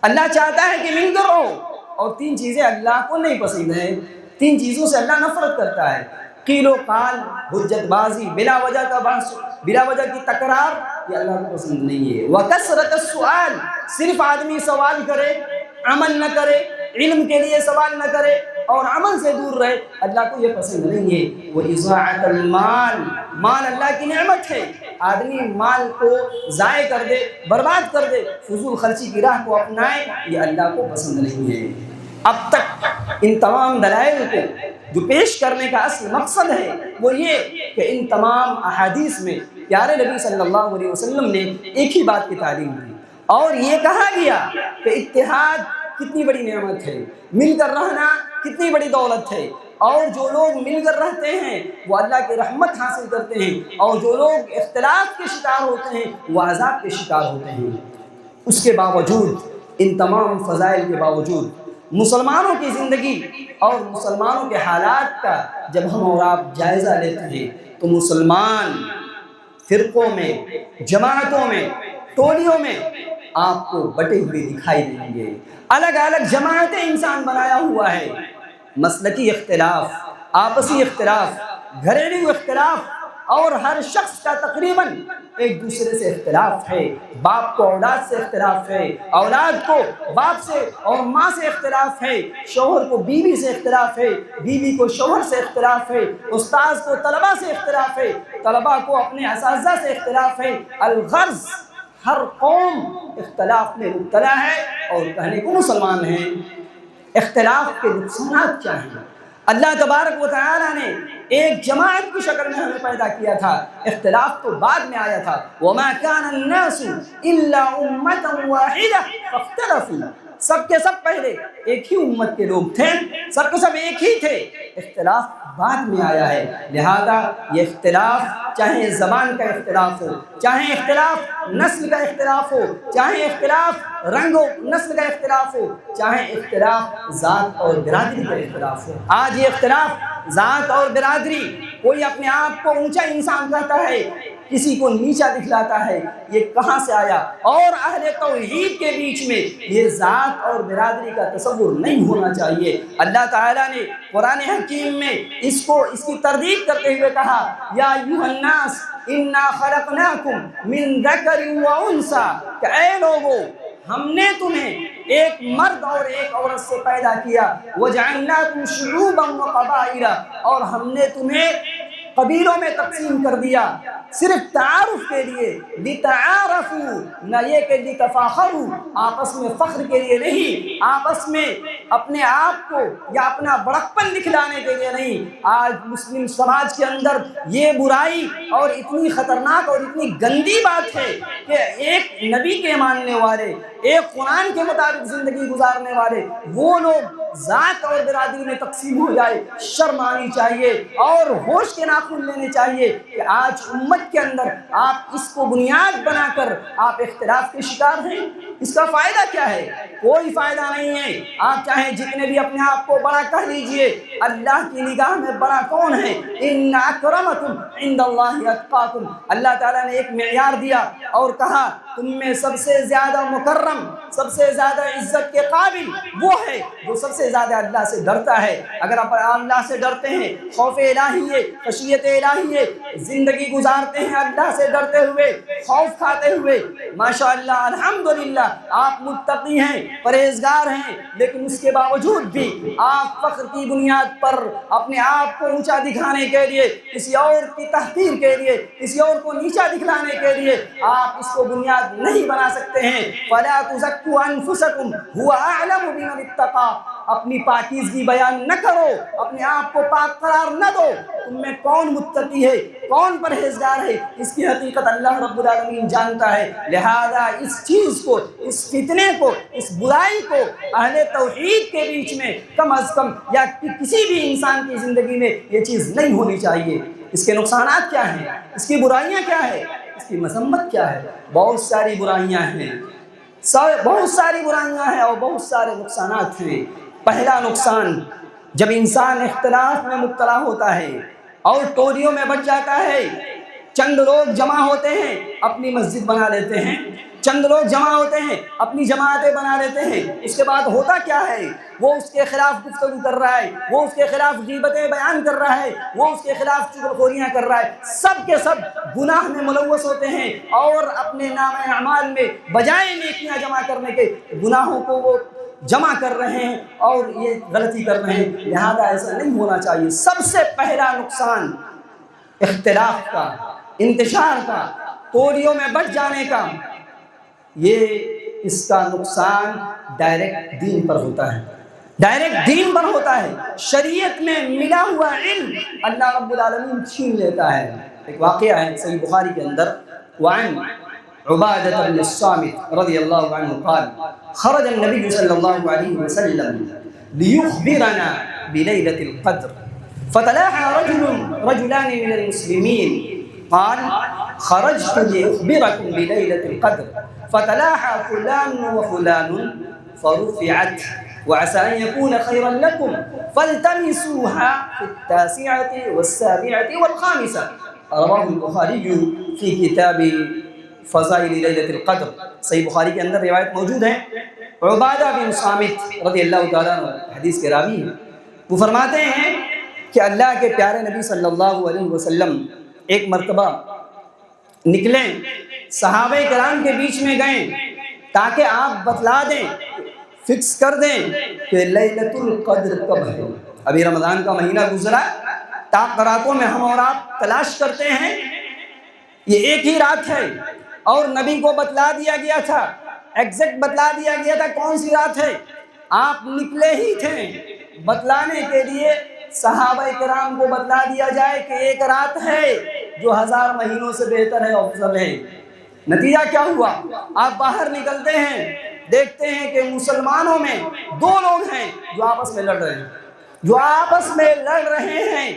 Speaker 1: اللہ چاہتا ہے کہ مل کر رہو، اور تین چیزیں اللہ کو نہیں پسند ہیں، تین چیزوں سے اللہ نفرت کرتا ہے۔ قیل و قال، حجت بازی، بلا وجہ کا بحث، بلا وجہ کی تکرار، یہ اللہ کو پسند نہیں ہے۔ وَكَثْرَةَ السُّؤَالِ، صرف آدمی سوال کرے، عمل نہ کرے، علم کے لیے سوال نہ کرے اور عمل سے دور رہے، اللہ کو یہ پسند نہیں ہے۔ وَإِضَاعَةَ الْمَالِ، مال اللہ کی نعمت ہے، آدمی مال کو ضائع کر دے، برباد کر دے، فضول خرچی کی راہ کو اپنائے، یہ اللہ کو پسند نہیں ہے۔ اب تک ان تمام دلائل کو جو پیش کرنے کا اصل مقصد ہے وہ یہ کہ ان تمام احادیث میں پیارے نبی صلی اللہ علیہ وسلم نے ایک ہی بات کی تعلیم دی، اور یہ کہا گیا کہ اتحاد کتنی بڑی نعمت ہے، مل کر رہنا کتنی بڑی دولت ہے، اور جو لوگ مل کر رہتے ہیں وہ اللہ کی رحمت حاصل کرتے ہیں، اور جو لوگ اختلاف کے شکار ہوتے ہیں وہ عذاب کے شکار ہوتے ہیں۔ اس کے باوجود، ان تمام فضائل کے باوجود، مسلمانوں کی زندگی اور مسلمانوں کے حالات کا جب ہم اور آپ جائزہ لیتے ہیں تو مسلمان فرقوں میں، جماعتوں میں، ٹولیوں میں آپ کو بٹے ہوئے دکھائی دیں گے۔ الگ الگ جماعتیں انسان بنایا ہوا ہے، مسلکی اختلاف، آپسی اختلاف، گھریلو اختلاف، اور ہر شخص کا تقریباً ایک دوسرے سے اختلاف ہے۔ باپ کو اولاد سے اختلاف ہے، اولاد کو باپ سے اور ماں سے اختلاف ہے، شوہر کو بیوی سے اختلاف ہے، بیوی کو شوہر سے اختلاف ہے، استاذ کو طلبہ سے اختلاف ہے، طلبہ کو اپنے اساتذہ سے اختلاف ہے۔ الغرض ہر قوم اختلاف میں مبتلا ہے اور کہنے کو مسلمان ہیں۔ اختلاف کے نقصانات کیا ہیں؟ اللہ تبارک و تعالیٰ نے ایک جماعت کی شکل میں ہمیں پیدا کیا تھا، اختلاف تو بعد میں آیا تھا۔ وَمَا كَانَ النَّاسُ إِلَّا أُمَّةً وَاحِدَةً فَاخْتَلَفُوا، سب کے سب پہلے ایک ہی امت کے لوگ تھے، سب کے سب ایک ہی تھے، اختلاف بعد میں آیا ہے۔ لہذا یہ اختلاف، چاہے زبان کا اختلاف ہو، چاہے اختلاف نسل کا اختلاف ہو، چاہے اختلاف رنگ و نسل کا اختلاف ہو، چاہے اختلاف ذات اور برادری کا اختلاف ہو، آج یہ اختلاف ذات اور برادری، کوئی اپنے آپ کو اونچا انسان کہتا ہے، کسی کو نیچا دکھلاتا ہے، یہ کہاں سے آیا؟ اور اہل توحید کے بیچ میں یہ ذات اور برادری کا تصور نہیں ہونا چاہیے۔ اللہ تعالیٰ نے قرآن حکیم میں اس کی تردید کرتے ہوئے کہا یا ایھا الناس انا خلقناکم من ذکر و انثی، کہ اے لوگو ہم نے تمہیں ایک مرد اور ایک عورت سے پیدا کیا، وجعلناکم شعوبا وقبائل، اور ہم نے تمہیں قبیلوں میں تقسیم کر دیا، صرف تعارف کے لیے، لتعارفوا، نہ یہ کہ لتفاخروا، آپس میں فخر کے لیے نہیں، آپس میں اپنے آپ کو یا اپنا بڑکپن دکھلانے کے لیے نہیں۔ آج مسلم سماج کے اندر یہ برائی اور اتنی خطرناک اور اتنی گندی بات ہے کہ ایک نبی کے ماننے والے، ایک قرآن کے مطابق زندگی گزارنے والے وہ لوگ ذات اور برادری میں تقسیم ہو جائے، شرم آنی چاہیے اور ہوش کے ناخن لینے چاہیے کہ آج امت کے اندر آپ اس کو بنیاد بنا کر آپ اختلاف کے شکار ہیں۔ اس کا فائدہ کیا ہے؟ کوئی فائدہ نہیں ہے۔ آپ چاہیں جتنے بھی اپنے آپ کو بڑا کہہ لیجئے، اللہ کی نگاہ میں بڑا کون ہے؟ ان اکرمکم عند اللہ اتقاکم۔ اللہ تعالیٰ نے ایک معیار دیا اور کہا تم میں سب سے زیادہ مکرم، سب سے زیادہ عزت کے قابل وہ ہے جو سب سے زیادہ اللہ سے ڈرتا ہے۔ اگر آپ اللہ سے ڈرتے ہیں، خوف الہی ہے، خشیت الہی ہے، زندگی گزارتے ہیں اللہ سے ڈرتے ہوئے، خوف کھاتے ہوئے، ماشاءاللہ الحمدللہ آپ متقی ہیں، پرہیزگار ہیں، لیکن اس کے باوجود بھی آپ فخر کی بنیاد پر اپنے آپ کو اونچا دکھانے کے لیے، کسی اور کی تحقیر کے لیے، کسی اور کو نیچا دکھلانے کے لیے آپ اس کو بنیاد نہیں بنا سکتے ہیں۔ فَلَا تُزَكُّوا أَنفُسَكُمْ هُوَ أَعْلَمُ بِمَنِ اتَّقَىٰ۔ اپنی پاکیزگی بیان نہ کرو، اپنے آپ کو پاک قرار نہ دو۔ تم میں کون متقی ہے، کون پرہیزگار ہے، اس کی حقیقت اللہ رب العالمین جانتا ہے۔ لہذا اس چیز کو، اس فتنے کو، اس برائی کو اہل توحید کے بیچ میں کم از کم یا کسی بھی انسان کی زندگی میں یہ چیز نہیں ہونی چاہیے۔ اس کے نقصانات کیا ہیں؟ اس کی برائیاں کیا ہے؟ اس کی مذمت کیا ہے؟ بہت ساری برائیاں ہیں، بہت ساری برائیاں ہیں اور بہت سارے نقصانات ہیں۔ پہلا نقصان، جب انسان اختلاف میں مبتلا ہوتا ہے اور ٹولیوں میں بٹ جاتا ہے، چند لوگ جمع ہوتے ہیں اپنی مسجد بنا لیتے ہیں، چند لوگ جمع ہوتے ہیں اپنی جماعتیں بنا لیتے ہیں، اس کے بعد ہوتا کیا ہے؟ وہ اس کے خلاف گفتگو کر رہا ہے، وہ اس کے خلاف غیبتیں بیان کر رہا ہے، وہ اس کے خلاف چغلخوریاں کر رہا ہے، سب کے سب گناہ میں ملوث ہوتے ہیں اور اپنے نام اعمال میں بجائے نیکیاں جمع کرنے کے گناہوں کو وہ جمع کر رہے ہیں اور یہ غلطی کر رہے ہیں۔ لہذا ایسا نہیں ہونا چاہیے۔ سب سے پہلا نقصان اختلاف کا، انتشار کا، ٹولیوں میں بٹ جانے کا، اس کا نقصان ڈائریکٹ دین پر ہوتا ہے، ڈائریکٹ دین پر ہوتا ہے۔ شریعت میں ملا ہوا علم اللہ رب العالمین چھین لیتا ہے۔ ایک واقعہ ہے صحیح بخاری کے اندر، وعن عبادة بن الصامت رضی اللہ عنہ قال خرج النبي صلی اللہ علیہ وسلم ليخبرنا بليلة القدر فتلاحى رجلان من المسلمين قال خرجت لأخبركم بليلة القدر فتلاحى فلان وفلان فرفعت وعسى أن يكون خيرا لكم فالتمسوها في 9 و7 و5۔ رواه البخاری في کتاب فضائل لیلۃ القدر۔ صحیح بخاری کے اندر روایت موجود ہے۔ عبادہ بن صامت رضی اللہ تعالیٰ عنہ حدیث کے راوی ہیں، وہ فرماتے ہیں کہ اللہ کے پیارے نبی صلی اللہ علیہ وسلم ایک مرتبہ نکلیں، صحابہ کرام کے بیچ میں گئیں تاکہ آپ بتلا دیں، فکس کر دیں کہ لیلۃ القدر کب ہے۔ ابھی رمضان کا مہینہ گزرا، راتوں میں ہم اور آپ تلاش کرتے ہیں، یہ ایک ہی رات ہے اور نبی کو بتلا دیا گیا تھا، ایگزیکٹ بتلا دیا گیا تھا کون سی رات ہے۔ آپ نکلے ہی تھے بتلانے کے لیے، صحابہ کرام کو بتلا دیا جائے کہ ایک رات ہے جو 1000 مہینوں سے بہتر ہے، افضل ہے۔ نتیجہ کیا ہوا؟ آپ باہر نکلتے ہیں، دیکھتے ہیں کہ مسلمانوں میں 2 لوگ ہیں جو آپس میں لڑ رہے ہیں،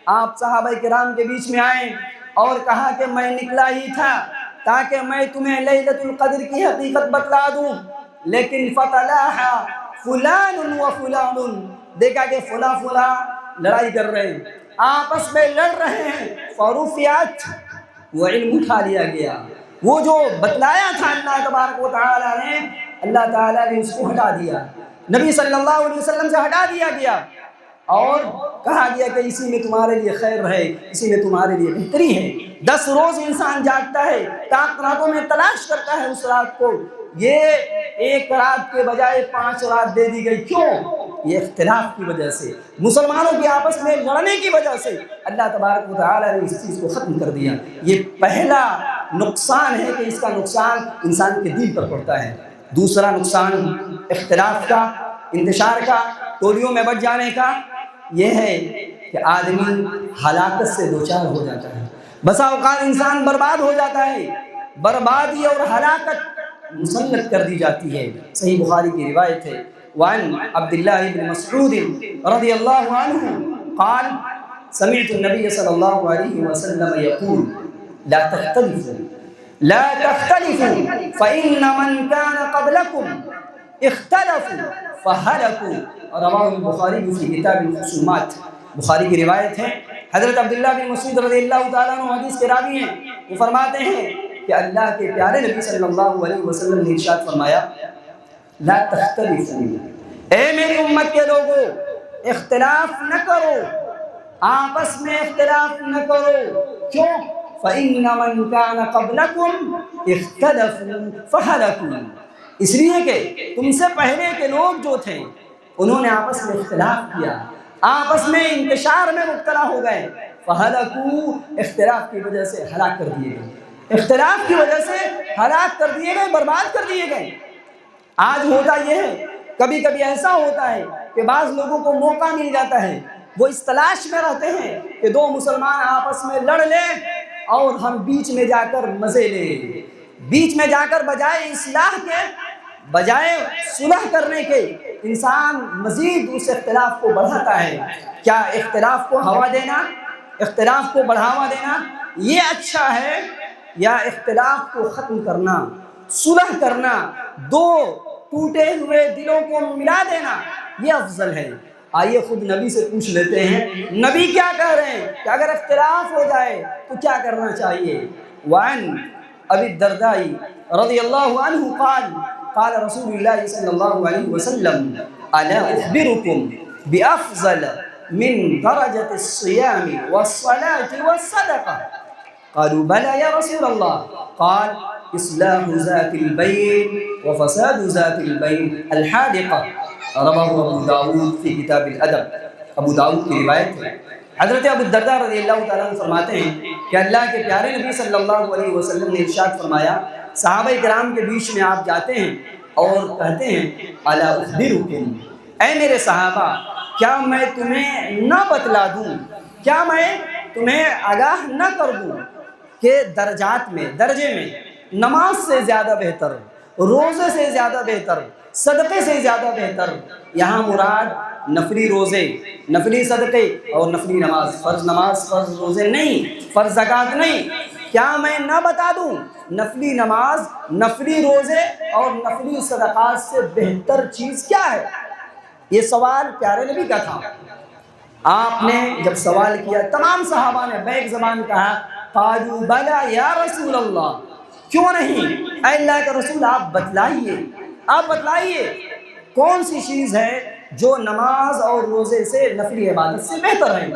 Speaker 1: آپ صحابہ کرام کے بیچ میں آئے اور کہا کہ میں نکلا ہی تھا تاکہ میں تمہیں لیلۃ القدر کی حقیقت بتلا دوں، لیکن فتلاحا فلان و فلان، دیکھا کہ فلاں لڑائی کر رہے ہیں، آپس میں لڑ رہے ہیں، فرفعت، وہ علم اٹھا لیا گیا، وہ جو بتلایا تھا اللہ تبارک و تعالیٰ نے، اللہ تعالیٰ نے اس کو ہٹا دیا، نبی صلی اللہ علیہ وسلم سے ہٹا دیا گیا اور کہا گیا کہ اسی میں تمہارے لیے خیر ہے، اسی میں تمہارے لیے بہتری ہے۔ 10 روز انسان جاگتا ہے، راتوں میں تلاش کرتا ہے اس رات کو، یہ ایک رات کے بجائے 5 رات دے دی گئی، کیوں؟ یہ اختلاف کی وجہ سے، مسلمانوں کے آپس میں لڑنے کی وجہ سے اللہ تبارک و تعالیٰ نے اس چیز کو ختم کر دیا۔ یہ پہلا نقصان ہے کہ اس کا نقصان انسان کے دین پر پڑتا ہے۔ دوسرا نقصان اختلاف کا، انتشار کا، ٹولیوں میں بٹ جانے کا، یہ ہے کہ آدمی ہلاکت سے دوچار ہو جاتا ہے۔ بسا اوقات انسان برباد ہو جاتا ہے، بربادی اور ہلاکت مسلط کر دی جاتی ہے۔ صحیح بخاری کی روایت ہے وعن عبد الله بن مسعود رضي الله عنه قال سمعت النبي صلى الله عليه وسلم يقول لا تختلفوا فإن من كان قبلكم اختلفوا فهلكوا رواه البخاری في کتاب الخصومات. بخاری کی روایت ہے. حضرت عبداللہ بن مسعود رضی اللہ تعالیٰ عنہ حدیث کے راوی ہیں. وہ فرماتے ہیں کہ اللہ کے پیارے نبی صلی اللہ علیہ وسلم نے ارشاد فرمایا لا تختلفوا، اے میری امت کے لوگوں اختلاف نہ کرو، آپس میں اختلاف نہ کرو. کیوں؟ فَإِنَّ مَنْ كَانَ قَبْلَكُمْ اخْتَلَفُوا فَهَلَكُوا، اس لیے کہ تم سے پہلے کے لوگ جو تھے انہوں نے آپس میں اختلاف کیا، آپس میں انتشار میں مبتلا ہو گئے. فَهَلَكُوا، اختلاف کی وجہ سے ہلاک کر دیے گئے، اختلاف کی وجہ سے ہلاک کر دیے گئے، برباد کر دیے گئے. آج ہوتا یہ ہے، کبھی کبھی ایسا ہوتا ہے کہ بعض لوگوں کو موقع مل جاتا ہے، وہ اس تلاش میں رہتے ہیں کہ دو مسلمان آپس میں لڑ لیں اور ہم بیچ میں جا کر مزے لیں. بیچ میں جا کر بجائے اصلاح کے، بجائے صلح کرنے کے، انسان مزید اس اختلاف کو بڑھاتا ہے. کیا اختلاف کو ہوا دینا، اختلاف کو بڑھاوا دینا یہ اچھا ہے، یا اختلاف کو ختم کرنا، صلح کرنا، دو ٹوٹے ہوئے دلوں کو ملا دینا یہ افضل ہے؟ آئیے خود نبی سے پوچھ لیتے ہیں، نبی کیا کہہ رہے ہیں کہ اگر اختلاف ہو جائے تو کیا کرنا چاہیے. وعن ابی الدرداء رضی اللہ عنہ قال قال رسول اللہ صلی اللہ علیہ وسلم الا اخبرکم بافضل من درجة الصيام والصلاة والصدقة قالوا بلى يا رسول الله قال اصلاح ذات البين وفساد ذات البين الحادقة رواه ابو داود فی کتاب الادب. ابو داود کی روایت ہے. حضرت ابو الدرداء رضی اللہ تعالیٰ عنہ فرماتے ہیں کہ اللہ کے پیارے نبی صلی اللہ علیہ وسلم نے ارشاد فرمایا، صحابہ کرام کے بیچ میں آپ جاتے ہیں اور کہتے ہیں الا اخبرکم، اے میرے صحابہ کیا میں تمہیں نہ بتلا دوں، کیا میں تمہیں آگاہ نہ کر دوں کہ درجات میں، درجے میں نماز سے زیادہ بہتر، روزے سے زیادہ بہتر، صدقے سے زیادہ بہتر. یہاں مراد نفلی روزے، نفلی صدقے اور نفلی نماز، فرض نماز فرض روزے نہیں، فرض زکوٰۃ نہیں. کیا میں نہ بتا دوں نفلی نماز، نفلی روزے اور نفلی صدقات سے بہتر چیز کیا ہے؟ یہ سوال پیارے نبی کا تھا. آپ نے جب سوال کیا تمام صحابہ نے بیک زبان کہا قالوا بلی یا رسول اللہ، کیوں نہیں اے اللہ کے رسول، آپ بتلائیے، آپ بتلائیے کون سی چیز ہے جو نماز اور روزے سے، نفلی عبادت سے بہتر ہے.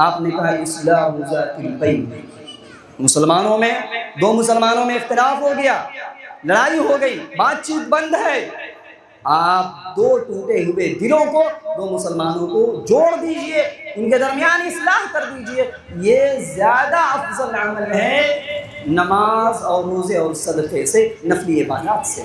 Speaker 1: آپ نے کہا اصلاح ذات البین. مسلمانوں میں، دو مسلمانوں میں اختلاف ہو گیا، لڑائی ہو گئی، بات چیت بند ہے، آپ دو ٹوٹے ہوئے دلوں کو، دو مسلمانوں کو جوڑ دیجئے، ان کے درمیان اصلاح کر دیجئے. یہ زیادہ افضل عمل ہے نماز اور روزے اور صدقے سے، نفلی عبادات سے.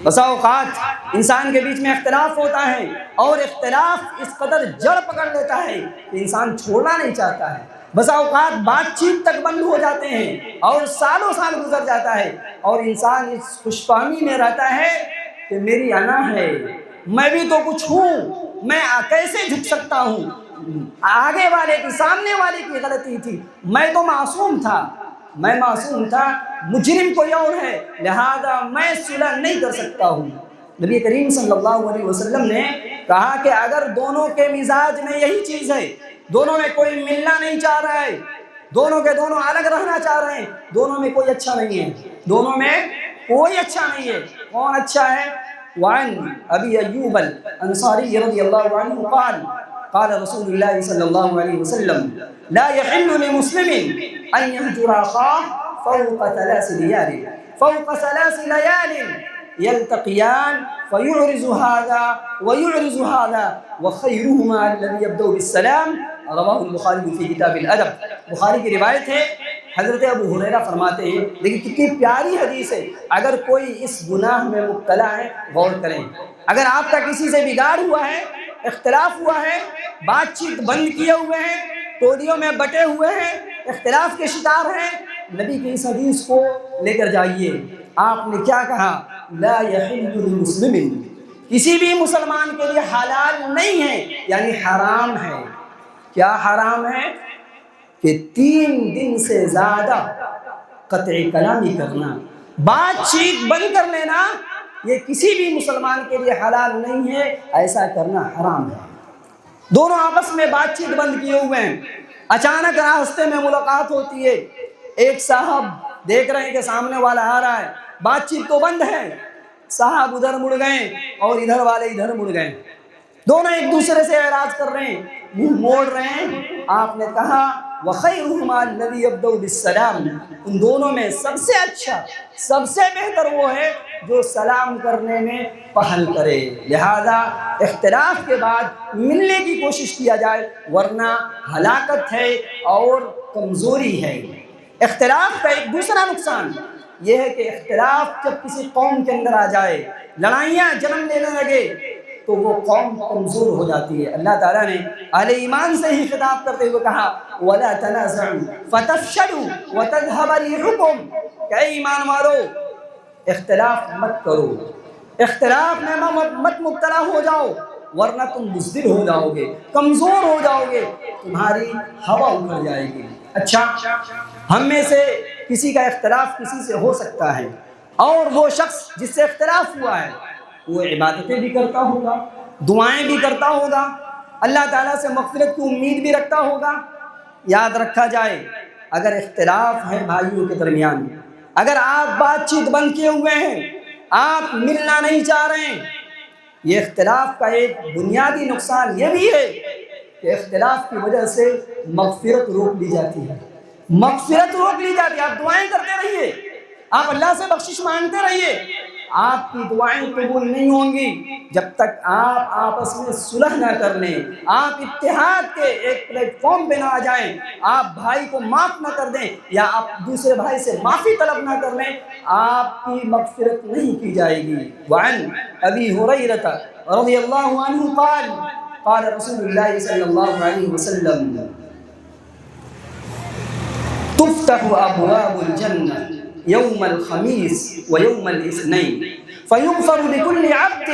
Speaker 1: بسا اوقات انسان کے بیچ میں اختلاف ہوتا ہے اور اختلاف اس قدر جڑ پکڑ لیتا ہے کہ انسان چھوڑنا نہیں چاہتا ہے. بسا اوقات بات چیت تک بند ہو جاتے ہیں اور سالوں سال گزر جاتا ہے اور انسان اس خوش فہمی میں رہتا ہے کہ میری انا ہے، میں بھی تو کچھ ہوں، میں کیسے جھک سکتا ہوں، آگے والے کی، سامنے والے کی غلطی تھی، میں تو معصوم تھا، میں معصوم تھا، مجرم کوئی اور ہے، لہذا میں صلح نہیں کر سکتا ہوں. نبی کریم صلی اللہ علیہ وسلم نے کہا کہ اگر دونوں کے مزاج میں یہی چیز ہے، دونوں میں کوئی ملنا نہیں چاہ رہا ہے، دونوں کے دونوں الگ رہنا چاہ رہے ہیں، دونوں میں کوئی اچھا نہیں ہے، دونوں میں کوئی اچھا نہیں ہے. کون اچھا ہے؟ وعن ابی ایوب الانصاری رضی اللہ عنہ قال قال رسول اللہ صلی اللہ علیہ وسلم لا يحل لمسلم ان يهجر اخاه فوق ثلاث ليال يلتقيان فيعرض هذا ويعرض هذا وخيرهما الذي يبدأ بالسلام رواه البخاری فی کتاب الادب. بخاری کی روایت ہے. حضرت ابو ہریرہ فرماتے ہیں، لیکن کتنی پیاری حدیث ہے، اگر کوئی اس گناہ میں مبتلا ہے غور کریں. اگر آپ کا کسی سے بگاڑ ہوا ہے، اختلاف ہوا ہے، بات چیت بند کیے ہوئے ہیں، ٹولیوں میں بٹے ہوئے ہیں، اختلاف کے شکار ہیں، نبی کی اس حدیث کو لے کر جائیے. آپ نے کیا کہا؟ لا یحل للمسلم، کسی بھی مسلمان کے لیے حلال نہیں ہے، یعنی حرام ہے۔ کیا حرام ہے؟ کہ 3 دن سے زیادہ قطع کلامی کرنا، بات چیت بند کر لینا، یہ کسی بھی مسلمان کے لیے حلال نہیں ہے، ایسا کرنا حرام ہے۔ دونوں آپس میں بات چیت بند کیے ہوئے ہیں، اچانک راستے میں ملاقات ہوتی ہے، ایک صاحب دیکھ رہے ہیں کہ سامنے والا آ رہا ہے، بات چیت تو بند ہے، صاحب ادھر مڑ گئے اور ادھر والے ادھر مڑ گئے، دونوں ایک دوسرے سے اعراض کر رہے ہیں، منہ موڑ رہے ہیں۔ آپ نے کہا وَخَيْرُهُمَا الَّذِي يَبْدَأُ بِالسَّلَامِ، ان دونوں میں سب سے اچھا، سب سے بہتر وہ ہے جو سلام کرنے میں پہل کرے۔ لہذا اختلاف کے بعد ملنے کی کوشش کیا جائے، ورنہ ہلاکت ہے اور کمزوری ہے۔ اختلاف کا ایک دوسرا نقصان یہ ہے کہ اختلاف جب کسی قوم کے اندر آ جائے، لڑائیاں جنم لینے لگے، تو وہ قوم کمزور ہو جاتی ہے۔ اللہ تعالیٰ نے اہل ایمان سے ہی خطاب کرتے ہوئے کہا وَلَا تَنَازَعُوا فَتَفْشَلُوا وَتَذْهَبَ رِيحُكُمْ، کہ اے ایمان والو اختلاف مت کرو، اختلاف میں مت مبتلا ہو جاؤ، ورنہ تم بزدل ہو جاؤ گے، کمزور ہو جاؤ گے، تمہاری ہوا اکھڑ جائے گی۔ اچھا، ہم میں سے کسی کا اختلاف کسی سے ہو سکتا ہے، اور وہ شخص جس سے اختلاف ہوا ہے وہ عبادتیں بھی کرتا ہوگا، دعائیں بھی کرتا ہوگا، اللہ تعالیٰ سے مغفرت کی امید بھی رکھتا ہوگا۔ یاد رکھا جائے اگر اختلاف ہے بھائیوں کے درمیان، اگر آپ بات چیت بند کیے ہوئے ہیں، آپ ملنا نہیں چاہ رہے ہیں، یہ اختلاف کا ایک بنیادی نقصان یہ بھی ہے کہ اختلاف کی وجہ سے مغفرت روک لی جاتی ہے، مغفرت روک لی جاتی ہے۔ آپ دعائیں کرتے رہیے، آپ اللہ سے بخشش مانگتے رہیے، آپ کی دعائیں قبول نہیں ہوں گی جب تک آپ آپس میں صلح نہ کر لیں، آپ اتحاد کے ایک پلیٹ فارم پہ نہ آ جائیں، آپ بھائی کو معاف نہ کر دیں یا آپ دوسرے بھائی سے معافی طلب نہ کر لیں، آپ کی مغفرت نہیں کی جائے گی۔ وعن ابی ہریرہ رضی اللہ عنہ قال قال رسول اللہ صلی اللہ علیہ وسلم تفتح ابواب الجنہ يوم الخميس ويوم الاثنين فيغفر لكل عبد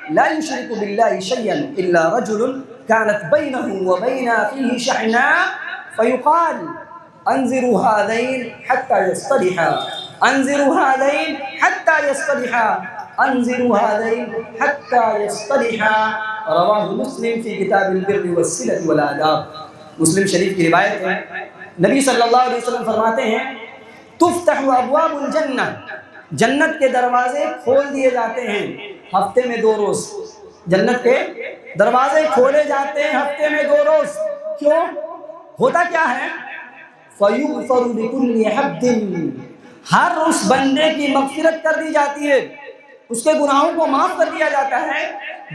Speaker 1: لا يشرك بالله شيئا إلا رجل كانت بينه وبين أخيه شحناء فيقال أنذروا هذين حتى يصطلحا، أنذروا هذين حتى يصطلحا، أنذروا هذين حتى يصطلحا۔ رواه مسلم في كتاب البر والصلة والآداب۔ مسلم شریف کی روایت ہے، نبی صلی اللہ علیہ وسلم فرماتے ہیں تفتح ابواب الجنہ، جنت کے دروازے کھول دیے جاتے ہیں ہفتے میں 2 روز، جنت کے دروازے کھولے جاتے ہیں ہفتے میں 2 روز۔ کیوں؟ ہوتا کیا ہے؟ فَيُغْفَرُ لِكُلِّ عَبْدٍ، ہر اس بندے کی مغفرت کر دی جاتی ہے، اس کے گناہوں کو معاف کر دیا جاتا ہے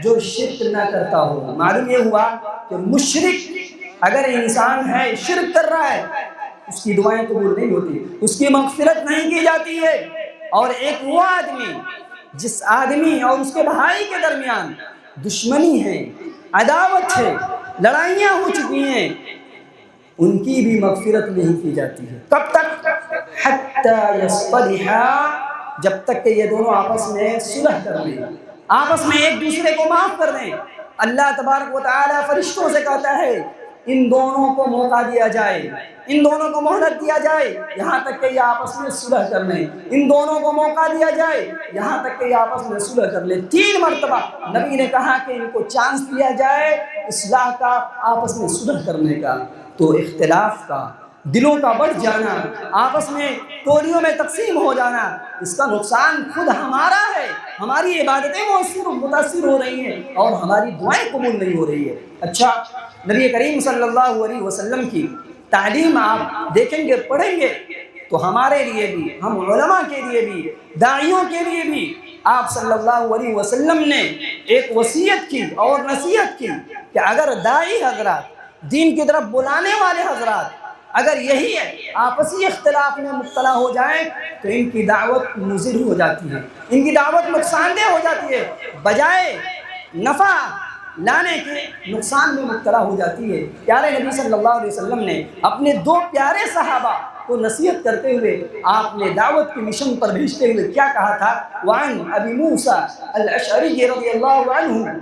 Speaker 1: جو شرک نہ کرتا ہو۔ معلوم یہ ہوا کہ مشرک اگر انسان ہے، شرک کر رہا ہے، اس کی دعائیں قبول نہیں ہوتی، اس کی مغفرت نہیں کی جاتی ہے۔ اور ایک وہ آدمی جس آدمی اور اس کے بھائی کے درمیان دشمنی ہے، عداوت ہے، لڑائیاں ہو چکی ہیں، ان کی بھی مغفرت نہیں کی جاتی ہے۔ کب تک؟ حتی یصطلحا، جب تک کہ یہ دونوں آپس میں صلح کر لیں، آپس میں ایک دوسرے کو معاف کر دیں۔ اللہ تبارک و تعالیٰ فرشتوں سے کہتا ہے ان دونوں کو موقع دیا جائے، ان دونوں کو مہلت دیا جائے یہاں تک کہ یہ آپس میں صلح کر لیں، ان دونوں کو موقع دیا جائے یہاں تک کہ یہ آپس میں صلح کر لیں۔ 3 مرتبہ نبی نے کہا کہ ان کو چانس دیا جائے اصلاح کا، آپس میں صلح کرنے کا۔ تو اختلاف کا، دلوں کا بڑھ جانا، آپس میں ٹولیوں میں تقسیم ہو جانا، اس کا نقصان خود ہمارا ہے، ہماری عبادتیں متاثر ہو رہی ہیں اور ہماری دعائیں قبول نہیں ہو رہی ہے۔ اچھا، نبی کریم صلی اللہ علیہ وسلم کی تعلیم آپ دیکھیں گے، پڑھیں گے تو ہمارے لیے بھی، ہم علماء کے لیے بھی، داعیوں کے لیے بھی آپ صلی اللہ علیہ وسلم نے ایک وصیت کی اور نصیحت کی کہ اگر داعی حضرات، دین کی طرف بلانے والے حضرات اگر یہی ہے آپسی اختلاف میں مبتلا ہو جائیں تو ان کی دعوت مضر ہو جاتی ہے، ان کی دعوت نقصان دہ ہو جاتی ہے، بجائے نفع لانے کے نقصان میں مبتلا ہو جاتی ہے۔ پیارے نبی صلی اللہ علیہ وسلم نے اپنے دو پیارے صحابہ کو نصیحت کرتے ہوئے آپ نے دعوت کے مشن پر بھیجتے ہوئے کیا کہا تھا؟ وعن ابی موسیٰ الاشعری رضی اللہ عنہ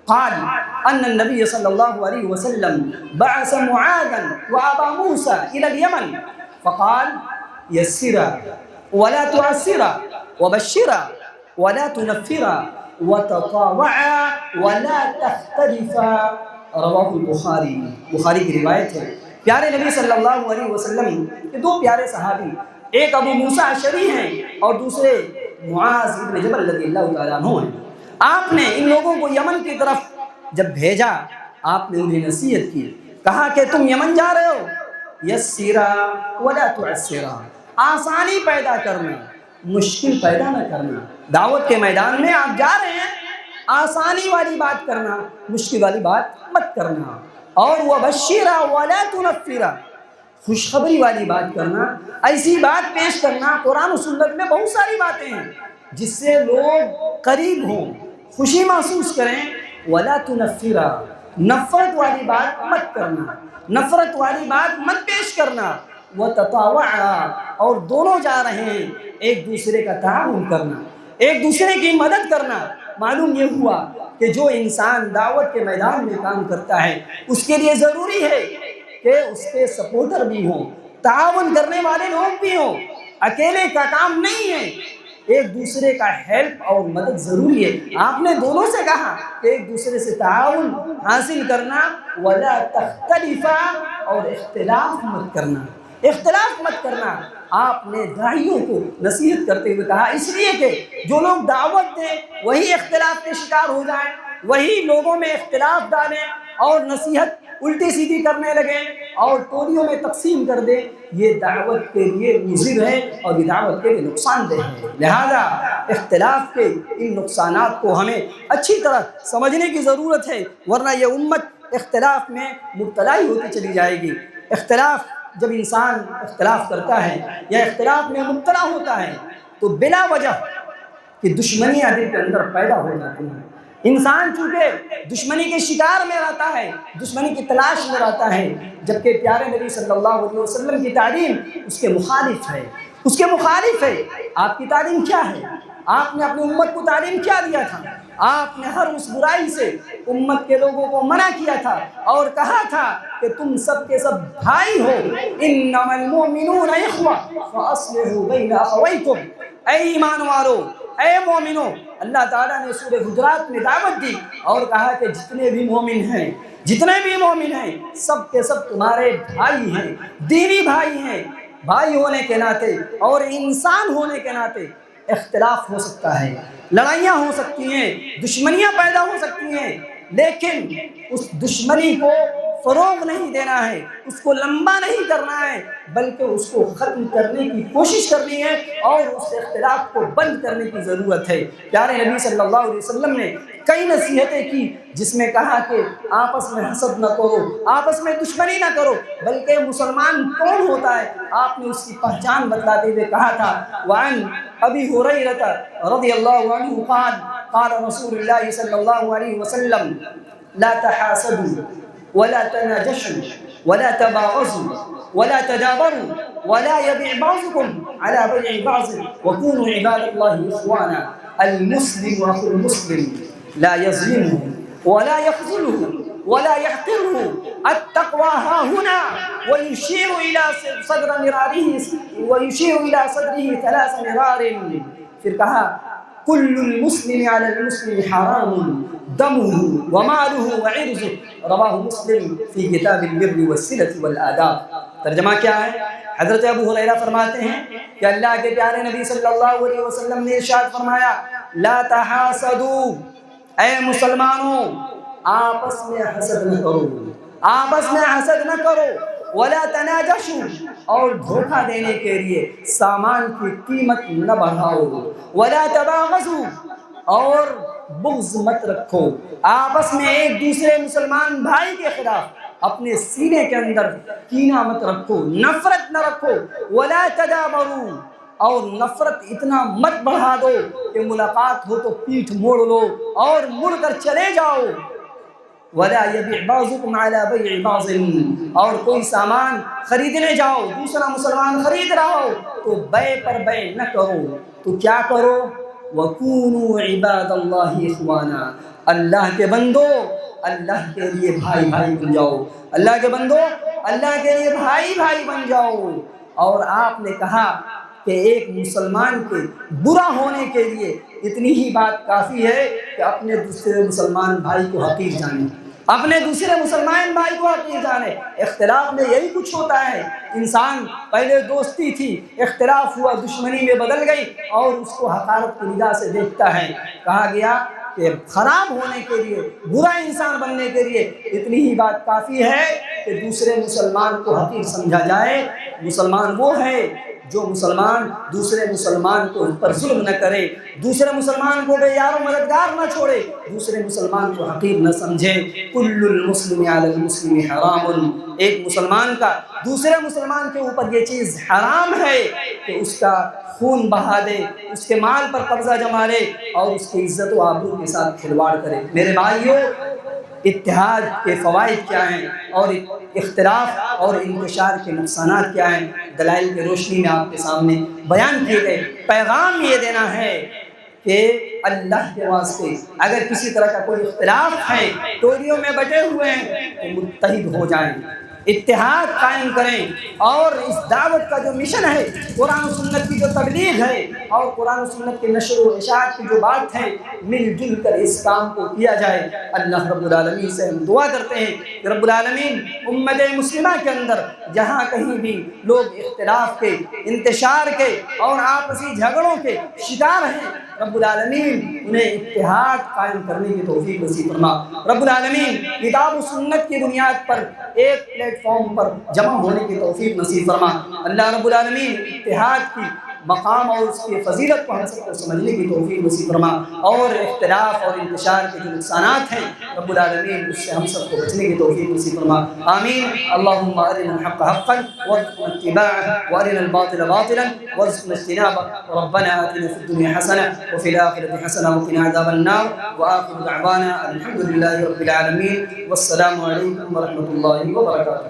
Speaker 1: قال ان النبي صلى الله عليه وسلم بعث معاذا وابا موسى الى اليمن فقال يسرا ولا تعسرا وبشرا ولا تنفرا وتطاوعا ولا تختلفا، رواہ البخاری، بخاری کی روایت ہے۔ پیارے نبی صلی اللہ علیہ وسلم کے دو پیارے صحابی، ایک ابو موسیٰ اشعری ہیں اور دوسرے معاذ بن جبل رضی اللہ تعالیٰ عنہ ہیں۔ آپ نے ان لوگوں کو یمن کی طرف جب بھیجا، آپ نے انہیں نصیحت کی، کہا کہ تم یمن جا رہے ہو، یسرا ولا تعسرا، آسانی پیدا کرنا، مشکل پیدا نہ کرنا۔ دعوت کے میدان میں آپ جا رہے ہیں، آسانی والی بات کرنا، مشکل والی بات مت کرنا۔ اور وبشرا ولا تنفرا، خوشخبری والی بات کرنا، ایسی بات پیش کرنا۔ قرآن و سنت میں بہت ساری باتیں ہیں جس سے لوگ قریب ہوں، خوشی محسوس کریں۔ ولا تنفرا، نفرت والی بات مت کرنا، نفرت والی بات مت پیش کرنا۔ وتطاوعا، اور دونوں جا رہے ہیں، ایک دوسرے کا تعاون کرنا، ایک دوسرے کی مدد کرنا۔ معلوم یہ ہوا کہ جو انسان دعوت کے میدان میں کام کرتا ہے اس کے لیے ضروری ہے کہ اس کے سپورٹر بھی ہوں، تعاون کرنے والے لوگ بھی ہوں۔ اکیلے کا کام نہیں ہے، ایک دوسرے کا ہیلپ اور مدد ضروری ہے۔ آپ نے دونوں سے کہا کہ ایک دوسرے سے تعاون حاصل کرنا، ولا تختلفا، اور اختلاف مت کرنا، اختلاف مت کرنا۔ آپ نے داعیوں کو نصیحت کرتے ہوئے کہا، اس لیے کہ جو لوگ دعوت دیں وہی اختلاف کے شکار ہو جائیں، وہی لوگوں میں اختلاف ڈالیں اور نصیحت الٹی سیدھی کرنے لگیں اور ٹولیوں میں تقسیم کر دیں، یہ دعوت کے لیے مضر ہے اور یہ دعوت کے لیے نقصان دہ ہے۔ لہذا اختلاف کے ان نقصانات کو ہمیں اچھی طرح سمجھنے کی ضرورت ہے، ورنہ یہ امت اختلاف میں مبتلا ہی ہوتی چلی جائے گی۔ اختلاف، جب انسان اختلاف کرتا ہے یا اختلاف میں مبتلا ہوتا ہے تو بلا وجہ کہ دشمنیاں دل کے اندر پیدا ہو جاتی ہیں۔ انسان چونکہ دشمنی کے شکار میں رہتا ہے، دشمنی کی تلاش میں رہتا ہے، جبکہ پیارے نبی صلی اللہ علیہ وسلم کی تعلیم اس کے مخالف ہے، اس کے مخالف ہے۔ آپ کی تعلیم کیا ہے؟ آپ نے اپنی امت کو تعلیم کیا دیا تھا؟ آپ نے ہر اس برائی سے امت کے لوگوں کو منع کیا تھا اور کہا تھا کہ تم سب کے سب بھائی ہو، انما المؤمنون اخوہ فاصلحوا بین اخویکم۔ اے ایمان والو، اے مومنو، اللہ تعالیٰ نے سورہ حجرات میں دعوت دی اور کہا کہ جتنے بھی مومن ہیں، جتنے بھی مومن ہیں، سب کے سب تمہارے بھائی ہیں، دینی بھائی ہیں۔ بھائی ہونے کے ناطے اور انسان ہونے کے ناطے اختلاف ہو سکتا ہے، لڑائیاں ہو سکتی ہیں، دشمنیاں پیدا ہو سکتی ہیں، لیکن اس دشمنی کو فروغ نہیں دینا ہے، اس کو لمبا نہیں کرنا ہے، بلکہ اس کو ختم کرنے کی کوشش کرنی ہے اور اس اختلاف کو بند کرنے کی ضرورت ہے۔ پیارے نبی صلی اللہ علیہ وسلم نے کئی نصیحتیں کی جس میں کہا کہ آپس میں حسد نہ کرو، آپس میں دشمنی نہ کرو، بلکہ مسلمان کون ہوتا ہے آپ نے اس کی پہچان بتلاتے ہوئے کہا تھا۔ وعن ابی ہریرہ رضی اللہ عنہ قال قال رسول اللہ صلی اللہ علیہ وسلم لا تحاسدوا ولا تناجشوا ولا تباغضوا ولا تدابروا ولا يبيع بعضكم على بيع بعض وكونوا عباد الله إخوانا، المسلم أخو المسلم لا يظلمه ولا يخذله ولا يحقره، التقوى ها هنا، ويشير إلى صدر مراره ويشير إلى صدره 3 مرار۔ پھر کہا كل المسلم على المسلم حرام دمه وماله وعرضه، رواہ مسلم فی کتاب البر والصلة والآداب۔ ترجمہ کیا ہے؟ حضرت ابو ہریرہ فرماتے ہیں کہ اللہ کے پیارے نبی صلی اللہ علیہ وسلم نے ارشاد فرمایا، لا تحاسدوا، اے مسلمانوں آپس میں حسد نہ کرو، آپس میں حسد نہ کرو، ولا تناجشوا، اور دھوکہ دینے کے لیے سامان کی قیمت نہ بڑھاؤ، ولا تباغضوا، اور بغض مت رکھو، آپس میں ایک دوسرے مسلمان بھائی کے خلاف اپنے سینے کے اندر کینہ مت رکھو، نفرت نہ رکھو، ولا تدابروا، اور نفرت اتنا مت بڑھا دو کہ ملاقات ہو تو پیٹھ موڑ لو اور مڑ کر چلے جاؤ۔ ولا يبيع بعضكم على بيع بعض، اور کوئی سامان خریدنے جاؤ دوسرا مسلمان خرید رہا ہو تو بیع پر بیع نہ کرو، تو کیا کرو؟ وَكُونُوا عِبَادَ اللَّهِ إِخْوَانًا، اللہ کے بندو اللہ کے لیے بھائی بھائی بن جاؤ، اللہ کے بندو اللہ کے لیے بھائی بھائی بن جاؤ۔ اور آپ نے کہا کہ ایک مسلمان کے برا ہونے کے لیے اتنی ہی بات کافی ہے کہ اپنے دوسرے مسلمان بھائی کو حقیر جانے، اپنے دوسرے مسلمان بھائی کو حقیر جانے۔ اختلاف میں یہی کچھ ہوتا ہے، انسان پہلے دوستی تھی، اختلاف ہوا دشمنی میں بدل گئی اور اس کو حقارت کی نگاہ سے دیکھتا ہے۔ کہا گیا کہ خراب ہونے کے لیے، برا انسان بننے کے لیے اتنی ہی بات کافی ہے کہ دوسرے مسلمان کو حقیر سمجھا جائے۔ مسلمان وہ ہے جو مسلمان دوسرے مسلمان کو پر ظلم نہ کرے، دوسرے مسلمان کو بے یار و مددگار نہ چھوڑے، دوسرے مسلمان کو حقیر نہ سمجھے۔ کل المسلم علی المسلم حرام، ایک مسلمان کا دوسرے مسلمان کے اوپر یہ چیز حرام ہے کہ اس کا خون بہا دے، اس کے مال پر قبضہ جما لے اور اس کی عزت و آبرو کے ساتھ کھلواڑ کرے۔ میرے بھائیوں، اتحاد کے فوائد کیا ہیں اور اختلاف اور انتشار کے نقصانات کیا ہیں، دلائل کی روشنی میں آپ کے سامنے بیان کیے گئے۔ پیغام یہ دینا ہے کہ اللہ کے واسطے اگر کسی طرح کا کوئی اختلاف ہے، ٹولیوں میں بٹے ہوئے ہیں، تو متحد ہو جائیں، اتحاد قائم کریں، اور اس دعوت کا جو مشن ہے، قرآن و سنت کی جو تبلیغ ہے اور قرآن و سنت کے نشر و اشاعت کی جو بات ہے، مل جل کر اس کام کو کیا جائے۔ اللہ رب العالمین سے ہم دعا کرتے ہیں کہ رب العالمین امت مسلمہ کے اندر جہاں کہیں بھی لوگ اختلاف کے، انتشار کے اور آپسی جھگڑوں کے شکار ہیں، رب العالمین انہیں اتحاد قائم کرنے کی توفیق نصیب فرما۔ رب العالمین کتاب و سنت کی بنیاد پر ایک پلیٹ فارم پر جمع ہونے کی توفیق نصیب فرما۔ اللہ رب العالمین اتحاد کی مقام اور اس کی فضیلت کو ہم سب کو سمجھنے کی توفیق نصیب فرما، اور اختلاف اور انتشار کے جو نقصانات ہیں رب العالمین اس سے ہم سب کو بچنے کی توفیق نصیب فرما۔ آمین۔ اللہم ارنا الحق حقا وارزقنا اتباعه وارنا الباطل باطلا وارزقنا اجتنابه، ربنا آتنا في الدنيا حسنة وفي الآخرة حسنة وقنا عذاب النار، وآخر دعوانا الحمد لله رب العالمين، والسلام عليكم ورحمة الله وبركاته۔